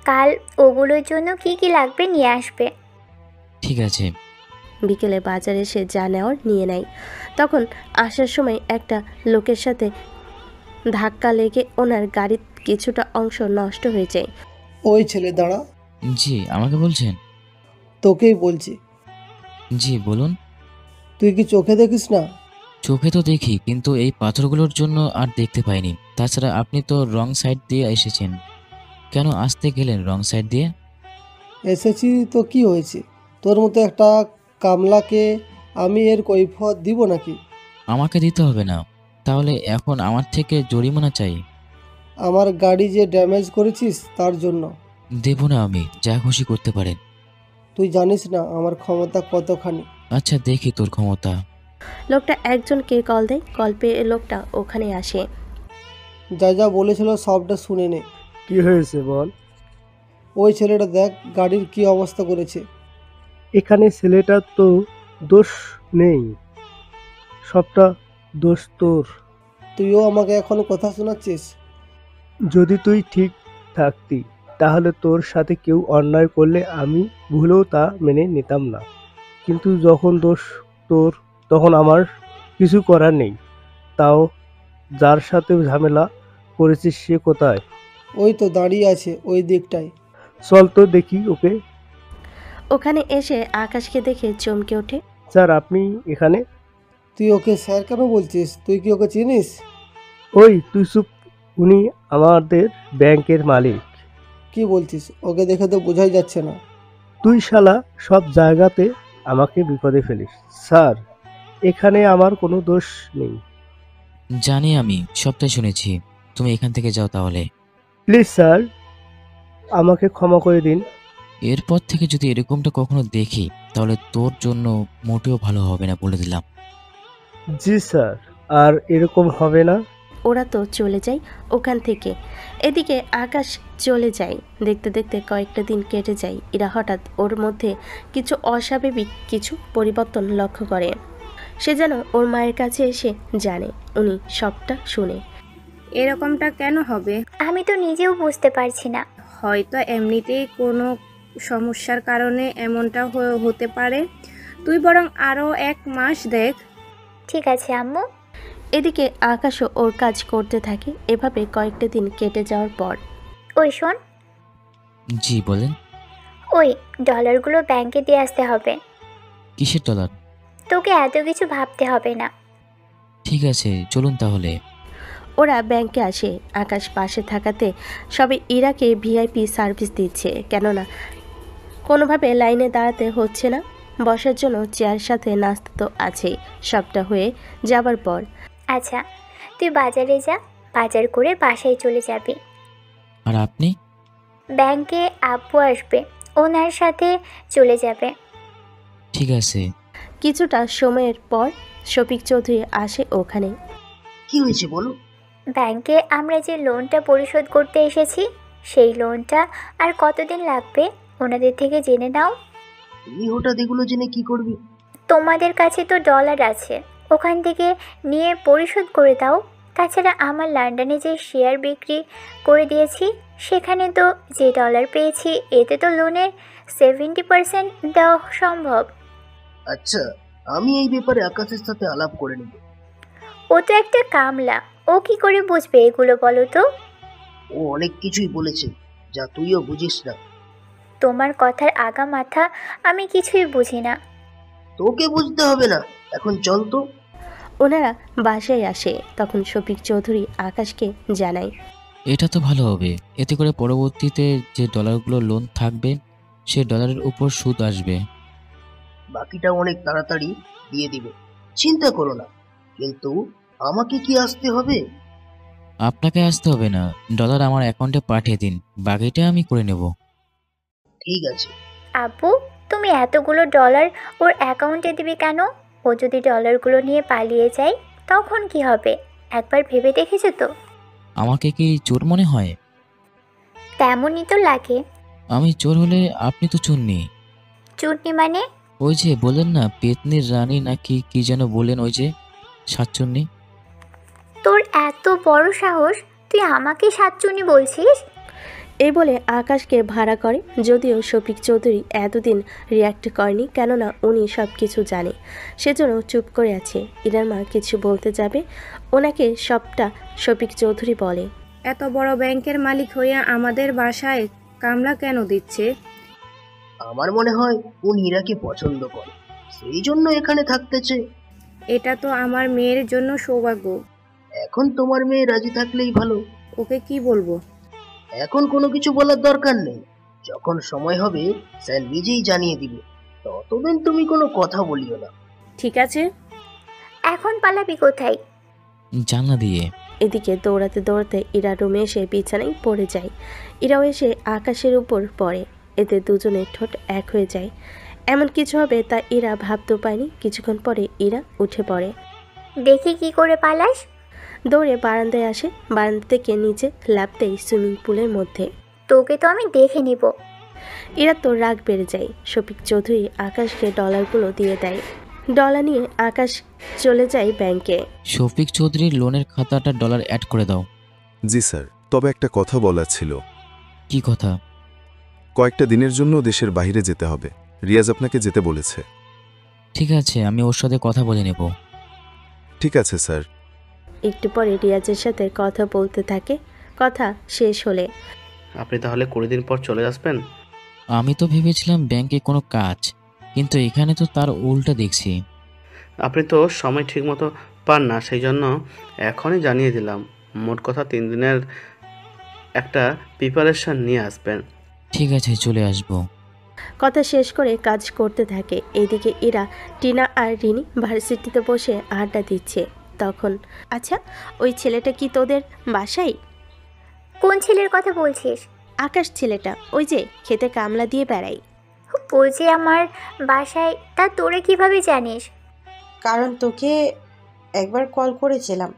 [SPEAKER 4] কাল ওগুলোর জন্য কি কি লাগবে নিয়ে আসবে।
[SPEAKER 2] ঠিক আছে।
[SPEAKER 3] বিকেলে বাজারে এসে যা নেওয়ার নিয়ে নেয়। তখন আসার সময় একটা লোকের সাথে ধাক্কা লেগে ওনার গাড়ির কিছুটা অংশ নষ্ট হয়ে যায়।
[SPEAKER 15] ওই ছেলে দাঁড়া।
[SPEAKER 2] জি, আমাকে বলছেন?
[SPEAKER 15] তোকেই বলছি।
[SPEAKER 2] জি বলুন।
[SPEAKER 15] তুই কি চোখে দেখিস না?
[SPEAKER 2] চোখে তো দেখি, কিন্তু এই পাথরগুলোর জন্য আর দেখতে পাইনি। তাছাড়া আপনি তো রং সাইড দিয়ে এসেছেন, কেন আসতে গেলেন রং সাইড দিয়ে?
[SPEAKER 15] এসেছি তো কি হয়েছে? তোর মতো একটা কামলাকে আমি এর কৈফিয়ত দিব নাকি?
[SPEAKER 2] আমাকে দিতে হবে না, তাহলে এখন আমার থেকে জরিমানা চাই।
[SPEAKER 15] আমার গাড়ি যে ড্যামেজ করেছিস তার জন্য।
[SPEAKER 2] দেব না আমি, যা খুশি করতে পারেন।
[SPEAKER 15] তুই জানিস না আমার ক্ষমতা কতখানি।
[SPEAKER 2] আচ্ছা দেখি তোর ক্ষমতা।
[SPEAKER 3] লোকটা একজনকে কল দেয়, কল পেয়ে লোকটা ওখানে আসে।
[SPEAKER 15] যা যা বলেছিল সবটা শুনে নে।
[SPEAKER 16] কি হয়েছে বল।
[SPEAKER 15] ওই ছেলেটা দেখ গাড়ির কি অবস্থা করেছে।
[SPEAKER 16] এখানে ছেলেটার তো দোষ নেই, সবটা দোষ তোর।
[SPEAKER 15] তুইও আমাকে এখনো কথা শোনাচ্ছিস।
[SPEAKER 16] যদি তুই ঠিক থাকতি তাহলে তোর সাথে কেউ অন্যায় করলে আমি ভুলেও তা মেনে নিতাম না, কিন্তু যখন দোষ তোর তখন আমার কিছু করার নেই। তাও যার সাথে ঝামেলা করেছিস সে কোথায়?
[SPEAKER 15] ওই তো দাঁড়িয়ে আছে ওই দিকটায়।
[SPEAKER 16] চল তো দেখি ওকে।
[SPEAKER 3] ওখানে এসে আকাশকে দেখে চমকে ওঠে।
[SPEAKER 16] স্যার আপনি এখানে?
[SPEAKER 15] তুই ওকে স্যার কেন বলছিস? তুই কি ওকে চিনিস?
[SPEAKER 16] ওই তুই চুপ, উনি আমাদের ব্যাংকের মালিক।
[SPEAKER 15] কি বলছিস? ওকে দেখে তো বোঝাই যাচ্ছে না।
[SPEAKER 16] তুই শালা সব জায়গাতে আমাকে বিপদে ফেলিস। স্যার এখানে আমার কোনো দোষ নেই।
[SPEAKER 2] জানি, আমি সবটাই শুনেছি। তুমি এখান থেকে যাও তাহলে।
[SPEAKER 16] প্লিজ স্যার আমাকে ক্ষমা করে দিন।
[SPEAKER 2] এরপর থেকে যদি এরকমটা কখনো দেখি তাহলে তোর জন্য মোটেও ভালো হবে না, বলে দিলাম।
[SPEAKER 16] জি স্যার, আর এরকম হবে না।
[SPEAKER 3] ওরা তো চলে যায় ওখান থেকে। এদিকে আকাশ চলে যায়। দেখতে দেখতে কয়েকটা দিন কেটে যায়। এরা হঠাৎ ওর মধ্যে কিছু অস্বাভাবিক কিছু পরিবর্তন লক্ষ্য করে। সে যেন ওর মায়ের কাছে এসে জানে, উনি সবটা শুনে।
[SPEAKER 10] এরকমটা কেন হবে?
[SPEAKER 4] আমি তো নিজেও বুঝতে পারছি না।
[SPEAKER 10] হয়তো এমনিতেই কোনো সমস্যার কারণে এমনটা হতে পারে। তুই বরং আরও 1 মাস দেখ।
[SPEAKER 4] ঠিক আছে আম্মু।
[SPEAKER 3] এদিকে আকাশও ওর কাজ করতে থাকে। এভাবে কয়েকটা দিন কেটে যাওয়ার পর।
[SPEAKER 4] ওই শোন।
[SPEAKER 2] জি বলেন।
[SPEAKER 4] ওই ডলারগুলো ব্যাংকে দিয়ে আসতে হবে।
[SPEAKER 2] কিসের ডলার?
[SPEAKER 4] তোকে এত কিছু ভাবতে হবে না।
[SPEAKER 2] ঠিক আছে চলুন তাহলে।
[SPEAKER 3] ওরা ব্যাংকে আসে। আকাশ পাশে থাকাতে সবে ইরাকে ভিআইপি সার্ভিস দিচ্ছে, কেননা কোনোভাবে লাইনে দাঁড়াতে হচ্ছে না। বসার জন্য চেয়ার সাথে নাস্তা তো আছেই। সবটা হয়ে যাবার পর,
[SPEAKER 4] আচ্ছা তুই বাজারে যা, বাজার করে বাসায় চলে যাবি।
[SPEAKER 2] আর আপনি?
[SPEAKER 4] ব্যাংকে আব্বু আসবে, ওনার সাথে চলে যাবে।
[SPEAKER 2] ঠিক আছে।
[SPEAKER 3] কিছুটা সময়ের পর শফিক চৌধুরী আসে ওখানে।
[SPEAKER 1] কি হয়েছে বলো?
[SPEAKER 4] ব্যাংকে আমরা যে লোনটা পরিশোধ করতে এসেছি, সেই লোনটা আর কতদিন লাগবে ওনাদের থেকে জেনে নাও।
[SPEAKER 1] তুমি হঠাৎ এগুলো জেনে কি করবে?
[SPEAKER 4] তোমাদের কাছে তো ডলার আছে, ওখান থেকে নিয়ে পরিশোধ করে দাও। তাছাড়া আমার লন্ডনে যে শেয়ার বিক্রি করে দিয়েছি, সেখানে তো যে ডলার পেয়েছি এতে তো লোনের 70% দেওয়া সম্ভব।
[SPEAKER 1] আচ্ছা, আমি এই ব্যাপারে আকাশের সাথে আলাপ করে নেব।
[SPEAKER 4] ও তো একটা কামলা, ও কি করে বুঝবে এগুলো বলো তো?
[SPEAKER 1] ও অনেক কিছুই বলেছে যা তুইও বুঝিস না।
[SPEAKER 4] তোমার কথার আগা মাথা আমি কিছুই বুঝি না।
[SPEAKER 1] তোকে বুঝতে হবে না, এখন চল তো।
[SPEAKER 3] ওনারা বাসায় আসে। তখন শফিক চৌধুরী আকাশকে জানায়,
[SPEAKER 2] এটা তো ভালো হবে। এতে করে পরবর্তীতে যে ডলারগুলো লোন থাকবে সে ডলারের উপর সুদ আসবে।
[SPEAKER 1] বাকিটা অনেক তাড়াতাড়ি দিয়ে দিবে, চিন্তা করো না। কিন্তু আমাকে কি আসতে হবে?
[SPEAKER 2] আপনাকে আসতে হবে না, ডলার আমার অ্যাকাউন্টে পাঠিয়ে দিন, বাকিটা আমি করে নেব।
[SPEAKER 1] ঠিক আছে।
[SPEAKER 4] আব্বু, তুমি এতগুলো ডলার ওর অ্যাকাউন্টে দিবে কেন? ও যদি ডলারগুলো নিয়ে পালিয়ে যায় তখন কি হবে? একবার ভেবে দেখেছো তো?
[SPEAKER 2] আমাকে কি চোর মনে হয়?
[SPEAKER 4] তেমনই তো লাগে।
[SPEAKER 2] আমি চোর হলে আপনি তো চুননি।
[SPEAKER 4] চুটনি মানে?
[SPEAKER 2] ওই যে বলেন না পেতনির রানী নাকি কি যেন বলেন, ওই যে সাতচুন্নি।
[SPEAKER 4] তোর এত বড় সাহস, তুই আমাকে সাতচুনি বলছিস?
[SPEAKER 3] এই বলে আকাশকে ভাড়া করে। যদিও শফিক চৌধুরী এতদিন রিয়াক্ট করেনি, কেননা উনি সব কিছু জানে, সেজন্য চুপ করে আছে। ইরার মা কিছু বলতে যাবে, ওনাকে সবটা শফিক চৌধুরী বলে,
[SPEAKER 10] এত বড় ব্যাংকের মালিক হইয়া আমাদের বাসায় কামলা কেন দিচ্ছে?
[SPEAKER 1] আমার মনে হয় ও নীরাকে পছন্দ করে, সেই জন্য এখানে থাকতেছে।
[SPEAKER 10] এটা তো আমার মেয়ের জন্য সৌভাগ্য।
[SPEAKER 1] এখন তোমার মেয়ে রাজি থাকলেই ভালো।
[SPEAKER 10] ওকে কি বলবো?
[SPEAKER 1] এখন কোনো কিছু বলার দরকার নেই, যখন সময় হবে স্যার নিজেই জানিয়ে দিবে। ততদিন তুমি কোনো কথা বলিও না।
[SPEAKER 10] ঠিক আছে।
[SPEAKER 4] এখন পালাবি কোথায়?
[SPEAKER 2] জানলা দিয়ে।
[SPEAKER 3] এদিকে দৌড়াতে দৌড়াতে ইরা রুমে এসে বিছানায় পড়ে যায়। ইরাও এসে আকাশের উপর পড়ে। এতে দুজনের ঠোঁট এক হয়ে যায়। এমন কিছু হবে তা ইরা ভাবতেও পায়নি। কিছুক্ষণ পরে ইরা উঠে পড়ে।
[SPEAKER 4] দেখি কি করে পালাস।
[SPEAKER 3] দৌড়ে বারান্দায় আসে। বারান্দা থেকে নিচে লাফতেই সুইমিং পুলের মধ্যে।
[SPEAKER 4] তোকে তো আমি দেখে নিব।
[SPEAKER 3] ইরা তো রাগ বেড়ে যায়। শফিক চৌধুরী আকাশকে ডলারগুলো দিয়ে দেয়। ডলার নিয়ে আকাশ চলে যায় ব্যাংকে।
[SPEAKER 2] শফিক চৌধুরীর লোনের খাতাটা ডলার অ্যাড করে দাও।
[SPEAKER 8] জি স্যার, তবে একটা কথা বলার ছিল।
[SPEAKER 2] কি কথা?
[SPEAKER 8] কয়েকটা দিনের জন্য দেশের বাইরে যেতে হবে। রিয়াজ আপনাকে যেতে বলেছে।
[SPEAKER 2] ঠিক আছে, আমি ওর সাথে কথা বলে নেব।
[SPEAKER 8] ঠিক আছে স্যার।
[SPEAKER 3] একটু পরে রিয়াজের সাথে কথা বলতে থাকে। কথা শেষ হলে,
[SPEAKER 11] আপনি তাহলে 20 দিন পর চলে আসবেন?
[SPEAKER 2] আমি তো ভেবেছিলাম ব্যাংকে কোনো কাজ, কিন্তু এখানে তো তার উল্টা দেখছি।
[SPEAKER 11] আপনি তো সময় ঠিকমতো পান না, সেই জন্য এখনই জানিয়ে দিলাম। মোট কথা 3 দিনের একটা প্রিপারেশন নিয়ে আসবেন।
[SPEAKER 2] ঠিক আছে, চলে আসবো।
[SPEAKER 3] কথা শেষ করে কাজ করতে থাকে। এইদিকে ইরা, টিনা আর রিনি ভার্সিটিতে বসে আড্ডা দিচ্ছে। তখন, আচ্ছা ওই ছেলেটা কি তোদের বাসায়?
[SPEAKER 4] কোন ছেলের কথা বলছিস?
[SPEAKER 3] আকাশ ছেলেটা, ওই যে খেতে কামলা দিয়ে বেড়াই।
[SPEAKER 4] ও যে আমার বাসায়, তা তোরে কিভাবে জানিস?
[SPEAKER 14] কারণ তোকে একবার কল করেছিলাম,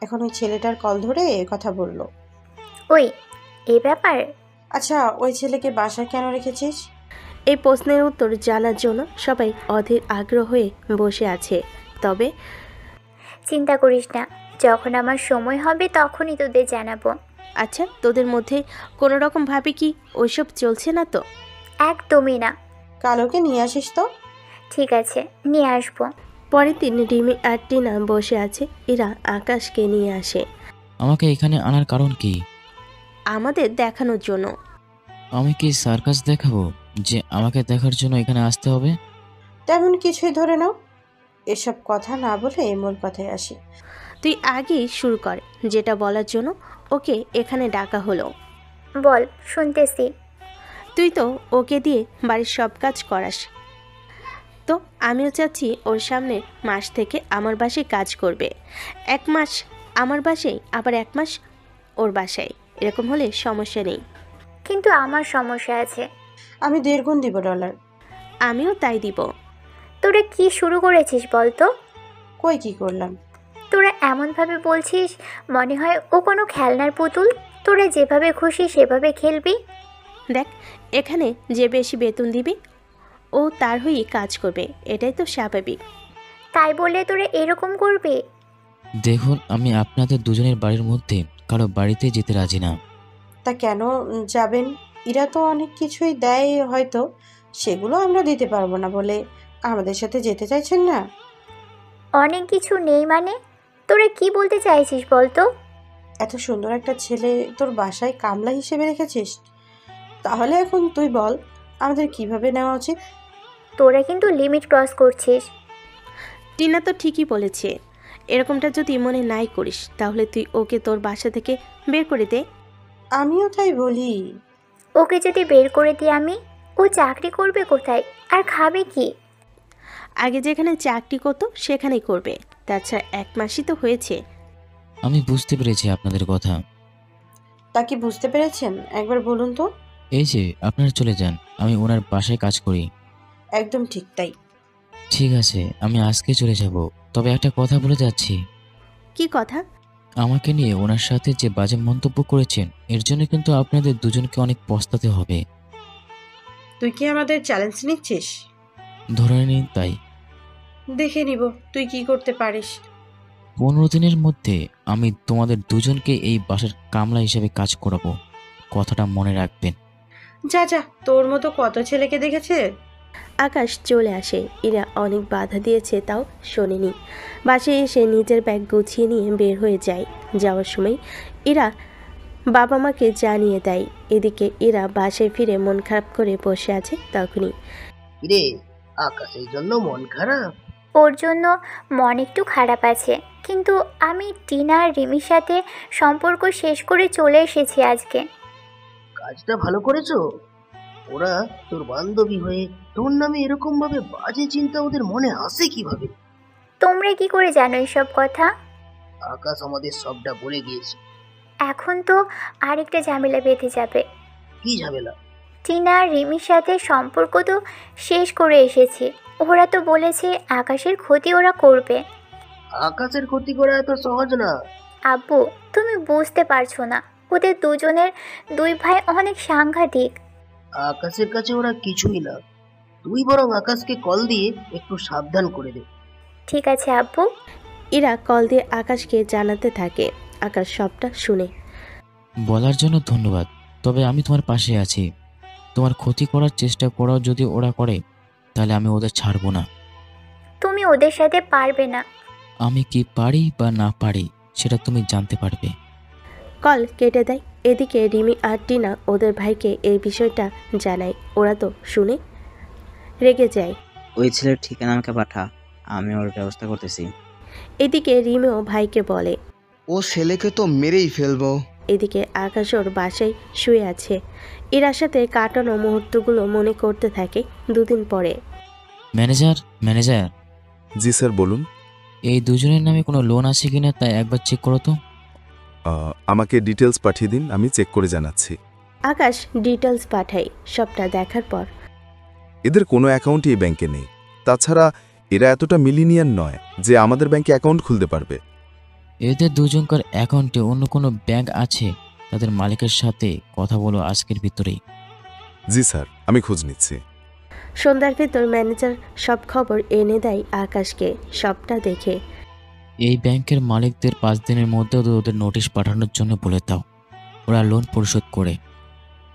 [SPEAKER 14] এখন ওই ছেলেটার কল ধরে কথা বললো।
[SPEAKER 4] ওই এই ব্যাপার?
[SPEAKER 14] আচ্ছা, ওই ছেলেকে বাসায় কেন রেখেছিস?
[SPEAKER 3] এই প্রশ্নের উত্তর জানার জন্য সবাই অধীর আগ্রহ হয়ে বসে আছে। তবে
[SPEAKER 4] চিন্তা করিস না, যখন আমার সময় হবে তখনই তোদের জানাবো।
[SPEAKER 3] আচ্ছা, তোদের মধ্যে কোনো রকম ভাবে কি ওইসব চলছে না তো?
[SPEAKER 4] একদমই না।
[SPEAKER 14] কালোকে নিয়ে আসিস তো।
[SPEAKER 4] ঠিক আছে, নিয়ে আসবো।
[SPEAKER 3] পরের দিন রিমি আর টিনা বসে আছে। ইরা আকাশকে নিয়ে আসে।
[SPEAKER 2] আমাকে এখানে আনার কারণ কি?
[SPEAKER 3] আমাদের দেখানোর জন্য।
[SPEAKER 2] আমি কি সার্কাস দেখাবো যে আমাকে দেখার জন্য এখানে আসতে হবে?
[SPEAKER 14] তেমন কিছুই ধরে নাও। এসব কথা না বলে মূল কথায় আসি।
[SPEAKER 3] তুই আগেই শুরু কর, যেটা বলার জন্য ওকে এখানে ডাকা হলো।
[SPEAKER 4] বল, শুনতেছি।
[SPEAKER 3] তুই তো ওকে দিয়ে বাড়ির সব কাজ করাস, তো আমিও চাচ্ছি ওর সামনে মাস থেকে আমার বাসায় কাজ করবে। 1 মাস আমার বাসায়, আবার 1 মাস ওর বাসায়। এরকম হলে সমস্যা নেই।
[SPEAKER 4] কিন্তু আমার সমস্যা আছে।
[SPEAKER 14] আমি 1.5 গুণ দিব ডলার।
[SPEAKER 3] আমিও তাই দিব।
[SPEAKER 4] তোরা কি শুরু করেছিস বলতো?
[SPEAKER 14] কই কি করলাম?
[SPEAKER 4] তোরা এমনভাবে বলছিস মনে হয় ও কোনো খেলনার পুতুল। তোরা যেভাবে খুশি সেভাবে খেলবি।
[SPEAKER 3] দেখ, এখানে যে বেশি বেতন দিবে ও তার হয়েই কাজ করবে, এটাই তো স্বাভাবিক।
[SPEAKER 4] তাই বলে তোরা এরকম করবি?
[SPEAKER 2] দেখুন, আমি আপনাদের দুজনের বাড়ির মধ্যে কারো বাড়িতে যেতে রাজি না।
[SPEAKER 14] তা কেন যাবেন? এরা তো অনেক কিছুই দেয়, হয়তো সেগুলো আমরা দিতে পারবো না বলে আমাদের সাথে যেতে চাইছেন না?
[SPEAKER 4] অনেক কিছু নেই মানে? তোরা কি বলতে চাইছিস বলতো?
[SPEAKER 14] এত সুন্দর একটা ছেলে তোর বাসায় কামলা হিসেবে রেখেছিস, তাহলে এখন তুই বল আমাদের কিভাবে নেওয়া উচিত?
[SPEAKER 4] তোরা কিন্তু লিমিট ক্রস করছিস।
[SPEAKER 3] টিনা তো ঠিকই বলেছে। এরকমটা যদি মনে নাই করিস তাহলে তুই ওকে তোর বাসা থেকে বের করে দে।
[SPEAKER 14] আমিও তাই বলি।
[SPEAKER 4] ওকে যদি বের করে দিই আমি, ও চাকরি করবে কোথায় আর খাবে কি?
[SPEAKER 3] আগে যেখানে চাকরি করতো সেখানেই করবে। তাছাড়া 1 মাসই তো হয়েছে।
[SPEAKER 2] আমি বুঝতে পেরেছি আপনাদের কথা।
[SPEAKER 14] তা কি বুঝতে পেরেছেন? একবার বলুন তো।
[SPEAKER 2] এই যে আপনারা চলে যান, আমি ওনার বাসায় কাজ করি।
[SPEAKER 14] একদম ঠিক তাই।
[SPEAKER 2] ঠিক আছে, আমি আজকে চলে যাব। তবে একটা কথা বলে যাচ্ছি।
[SPEAKER 3] কি কথা?
[SPEAKER 2] আমাকে নিয়ে ওনার সাথে যে বাজে মন্তব্য করেছেন, এর জন্য কিন্তু আপনাদের দুজনকে অনেক পস্তাতে হবে।
[SPEAKER 14] তুই কি আমাদের চ্যালেঞ্জ নিচ্ছিস?
[SPEAKER 2] ধরে নিন তাই।
[SPEAKER 14] দেখে নিব তুই কি করতে পারিস।
[SPEAKER 2] 15 দিনের মধ্যে আমি তোমাদের দুজনকে এই বাসার কামলা হিসেবে কাজ করাবো। কথাটা মনে রাখবেন।
[SPEAKER 14] যা যা, তোর মতো কত ছেলেকে দেখেছে।
[SPEAKER 3] আকাশ চলে আসে। ইরা অনেক বাধা দিয়েছে, তাও শোনেনি। বাসায় এসে নিজের ব্যাগ গুছিয়ে নিয়ে বের হয়ে যায়। যাওয়ার সময় ইরা বাবা মাকে জানিয়ে দেয়। এদিকে ইরা বাসায় ফিরে মন খারাপ করে বসে আছে। তখনই,
[SPEAKER 1] রে আকাশের জন্য মন খারাপ?
[SPEAKER 4] ওর জন্য মন একটু খারাপ আছে, কিন্তু আমি টিনা আর রিমির সাথে সম্পর্ক শেষ করে চলে এসেছি আজকে।
[SPEAKER 1] কাজটা ভালো করেছো। ওরা তোর বান্ধবী হয়ে তোর নামে এরকম ভাবে বাজে চিন্তা ওদের মনে আসে কিভাবে?
[SPEAKER 4] তোমরা কি করে জানো এসব কথা?
[SPEAKER 1] আকাশ আমাদের সবটা বলে গিয়েছে।
[SPEAKER 4] এখন তো আরেকটা ঝামেলা বেঁধে যাবে।
[SPEAKER 1] কি ঝামেলা?
[SPEAKER 4] টিনা আর রিমির সাথে সম্পর্ক তো শেষ করে এসেছি। ওরা তো বলেছে আকাশের ক্ষতি ওরা করবে।
[SPEAKER 1] আকাশের ক্ষতি করা এত সহজ না।
[SPEAKER 4] আব্বু, তুমি বুঝতে পারছো না, ওদের দুজনের দুই ভাই অনেক সাংঘাতিক।
[SPEAKER 1] আকাশের কাছে ওরা কিছুই না। তুই বরং আকাশকে কল দিয়ে একটু সাবধান করে দে।
[SPEAKER 4] ঠিক আছে আব্বু।
[SPEAKER 3] ইরা কল দিয়ে আকাশকে জানাতে থাকে। আকাশ সবটা শুনে।
[SPEAKER 2] বলার জন্য ধন্যবাদ, তবে আমি তোমার পাশে আছি। তোমার ক্ষতি করার চেষ্টা করাও যদি ওরা করে, তাহলে আমি ওদের ছাড়বো না।
[SPEAKER 4] তুমি ওদের সাথে পারবে না।
[SPEAKER 2] আমি কি পারি বা না পারি সেটা তুমি জানতে পারবে।
[SPEAKER 3] কল কেটে দেয়। এদিকে রিমি আর টিনা ওদের ভাইকে এই বিষয়টা জানায়। ওরা তো শুনে রেগে যায়।
[SPEAKER 17] ওই ছেলের ঠিকানা আমাকে পাঠা, আমি ওর ব্যবস্থা করতেছি।
[SPEAKER 3] এদিকে রিমিও ভাইকে বলে,
[SPEAKER 18] ও ছেলেকে তো মেরেই ফেলবো।
[SPEAKER 3] এদিকে আকাশ ওর বাসায় শুয়ে আছে। ইরার সাথে কাটানো মুহূর্তগুলো মনে করতে থাকে। দুদিন পরে।
[SPEAKER 2] ম্যানেজার।
[SPEAKER 8] জি স্যার, বলুন।
[SPEAKER 2] এই দুজনের নামে কোনো লোন আছে কিনা তাই একবার চেক করো তো।
[SPEAKER 8] আমাকে ডিটেলস পাঠিয়ে দিন, আমি চেক করে জানাচ্ছি।
[SPEAKER 3] আকাশ ডিটেলস পাঠায়। সবটা দেখার পর
[SPEAKER 8] এদের কোনো অ্যাকাউন্টই এই ব্যাংকে নেই। তাছাড়া এরা এতটা মিলিনিয়ার নয় যে আমাদের ব্যাংকে অ্যাকাউন্ট খুলতে পারবে।
[SPEAKER 2] এদের দুজনকার অ্যাকাউন্টে অন্য কোনো ব্যাংক আছে? তাদের মালিকের সাথে কথা বলো আজকের ভিতরেই।
[SPEAKER 8] জি স্যার, আমি খোঁজ নিচ্ছি।
[SPEAKER 3] সন্ধ্যার ভিতর ম্যানেজার সব খবর এনে দেয় আকাশকে। সবটা দেখে
[SPEAKER 2] এই ব্যাংকের মালিকদের 5 দিনের মধ্যে ওদের নোটিশ পাঠানোর জন্য বলে দাও। ওরা লোন পরিশোধ করে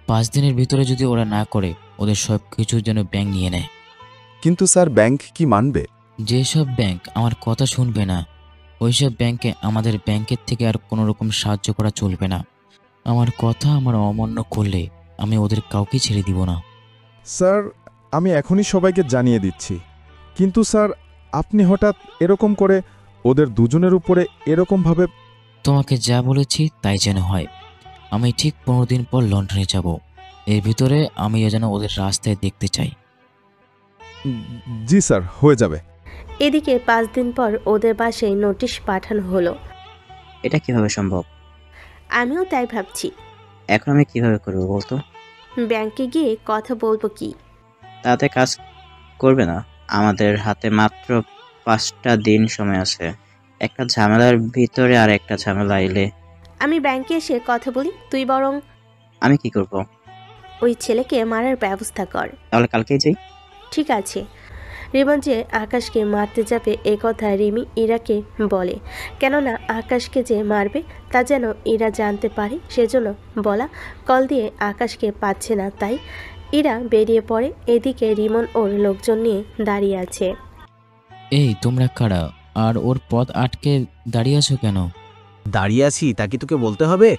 [SPEAKER 2] 5 দিনের ভিতরে যদি ওরা না করে, ওদের সব কিছু যেন ব্যাংক নিয়ে নেয়।
[SPEAKER 8] কিন্তু স্যার, ব্যাংক কি মানবে?
[SPEAKER 2] যেসব ব্যাংক আমার কথা শুনবে না, ওইসব ব্যাংকে আমাদের ব্যাংকের থেকে আর কোনো রকম সাহায্য করা চলবে না। আমার কথা আমার অমান্য করলে আমি ওদের কাউকে ছেড়ে দিব না।
[SPEAKER 19] স্যার, আমি এখনই সবাইকে জানিয়ে দিচ্ছি। কিন্তু স্যার, আপনি হঠাৎ এরকম করে ওদের দুজনের উপরে এরকমভাবে।
[SPEAKER 2] তোমাকে যা বলেছি তাই যেন হয়। আমি ঠিক 15 দিন পর লন্ডনে যাব। এর ভিতরে আমি যেন ওদের রাস্তায় দেখতে চাই।
[SPEAKER 19] জি স্যার, হয়ে যাবে।
[SPEAKER 3] এদিকে 5 দিন পর ওদের বাসায় নোটিশ পাঠানো হলো।
[SPEAKER 17] এটা কিভাবে সম্ভব?
[SPEAKER 3] আমিও তাই ভাবছি।
[SPEAKER 17] এখন আমি কিভাবে করব বলতো?
[SPEAKER 3] ব্যাংকে গিয়ে কথা বলবো কি?
[SPEAKER 17] তাতে কাজ করবে না। আমাদের হাতে মাত্র 5টা দিন সময় আছে। একটা ঝামেলার ভিতরে আর একটা ঝামেলা এলে।
[SPEAKER 3] আমি ব্যাংকে এসে কথা বলি, তুই বরং।
[SPEAKER 17] আমি কি করব?
[SPEAKER 3] ওই ছেলেকে মারার ব্যবস্থা কর।
[SPEAKER 17] তাহলে কালকেই যাই।
[SPEAKER 3] ঠিক আছে। রিমন যে আকাশকে মারতে যাবে এ কথা রিমি ইরাকে বলে। কেননা আকাশকে যে মারবে তা যেন ইরা জানতে পারে, সেজন্য বলা। কল দিয়ে আকাশকে পাচ্ছে না, তাই ইরা বেরিয়ে পড়ে। এদিকে রিমন ওর লোকজন নিয়ে দাঁড়িয়ে আছে।
[SPEAKER 2] এই তোমরা কারা? আর ওর পথ আটকে দাঁড়িয়ে আছো কেন?
[SPEAKER 9] দাঁড়িয়ে আছি তা কি তোকে বলতে হবে?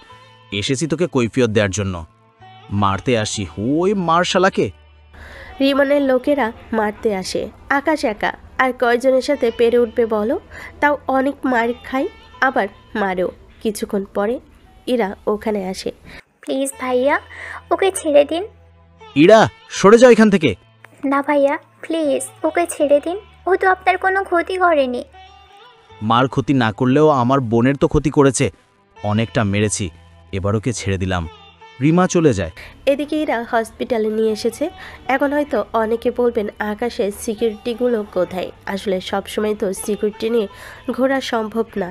[SPEAKER 9] এসেছি তোকে কৈফিয়ত দেওয়ার জন্য। মারতে আসি ওই মারশালাকে।
[SPEAKER 3] রিমনের লোকেরা মারতে আসে। আকাশ একা আর কয়জনের সাথে পেরে উঠবে বলো? তাও অনেক মার খাই, আবার মারেও। কিছুক্ষণ পরে ইরা ওখানে আসে।
[SPEAKER 4] প্লিজ ভাইয়া, ওকে ছেড়ে দিন।
[SPEAKER 9] ইরা, সরে যাও এখান থেকে।
[SPEAKER 4] না ভাইয়া, প্লিজ ওকে ছেড়ে দিন। ও তো আপনার কোনো ক্ষতি করেনি।
[SPEAKER 9] মার ক্ষতি না করলেও আমার বোনের তো ক্ষতি করেছে, অনেকটা মেরেছি। এবার ওকে ছেড়ে দিলাম। রিমা চলে যায়।
[SPEAKER 3] এদিকে এরা হসপিটালে নিয়ে এসেছে। এখন হয়তো অনেকে বলবেন আকাশের সিকিউরিটিগুলো কোথায়? আসলে সবসময় তো সিকিউরিটি নিয়ে ঘোরা সম্ভব না।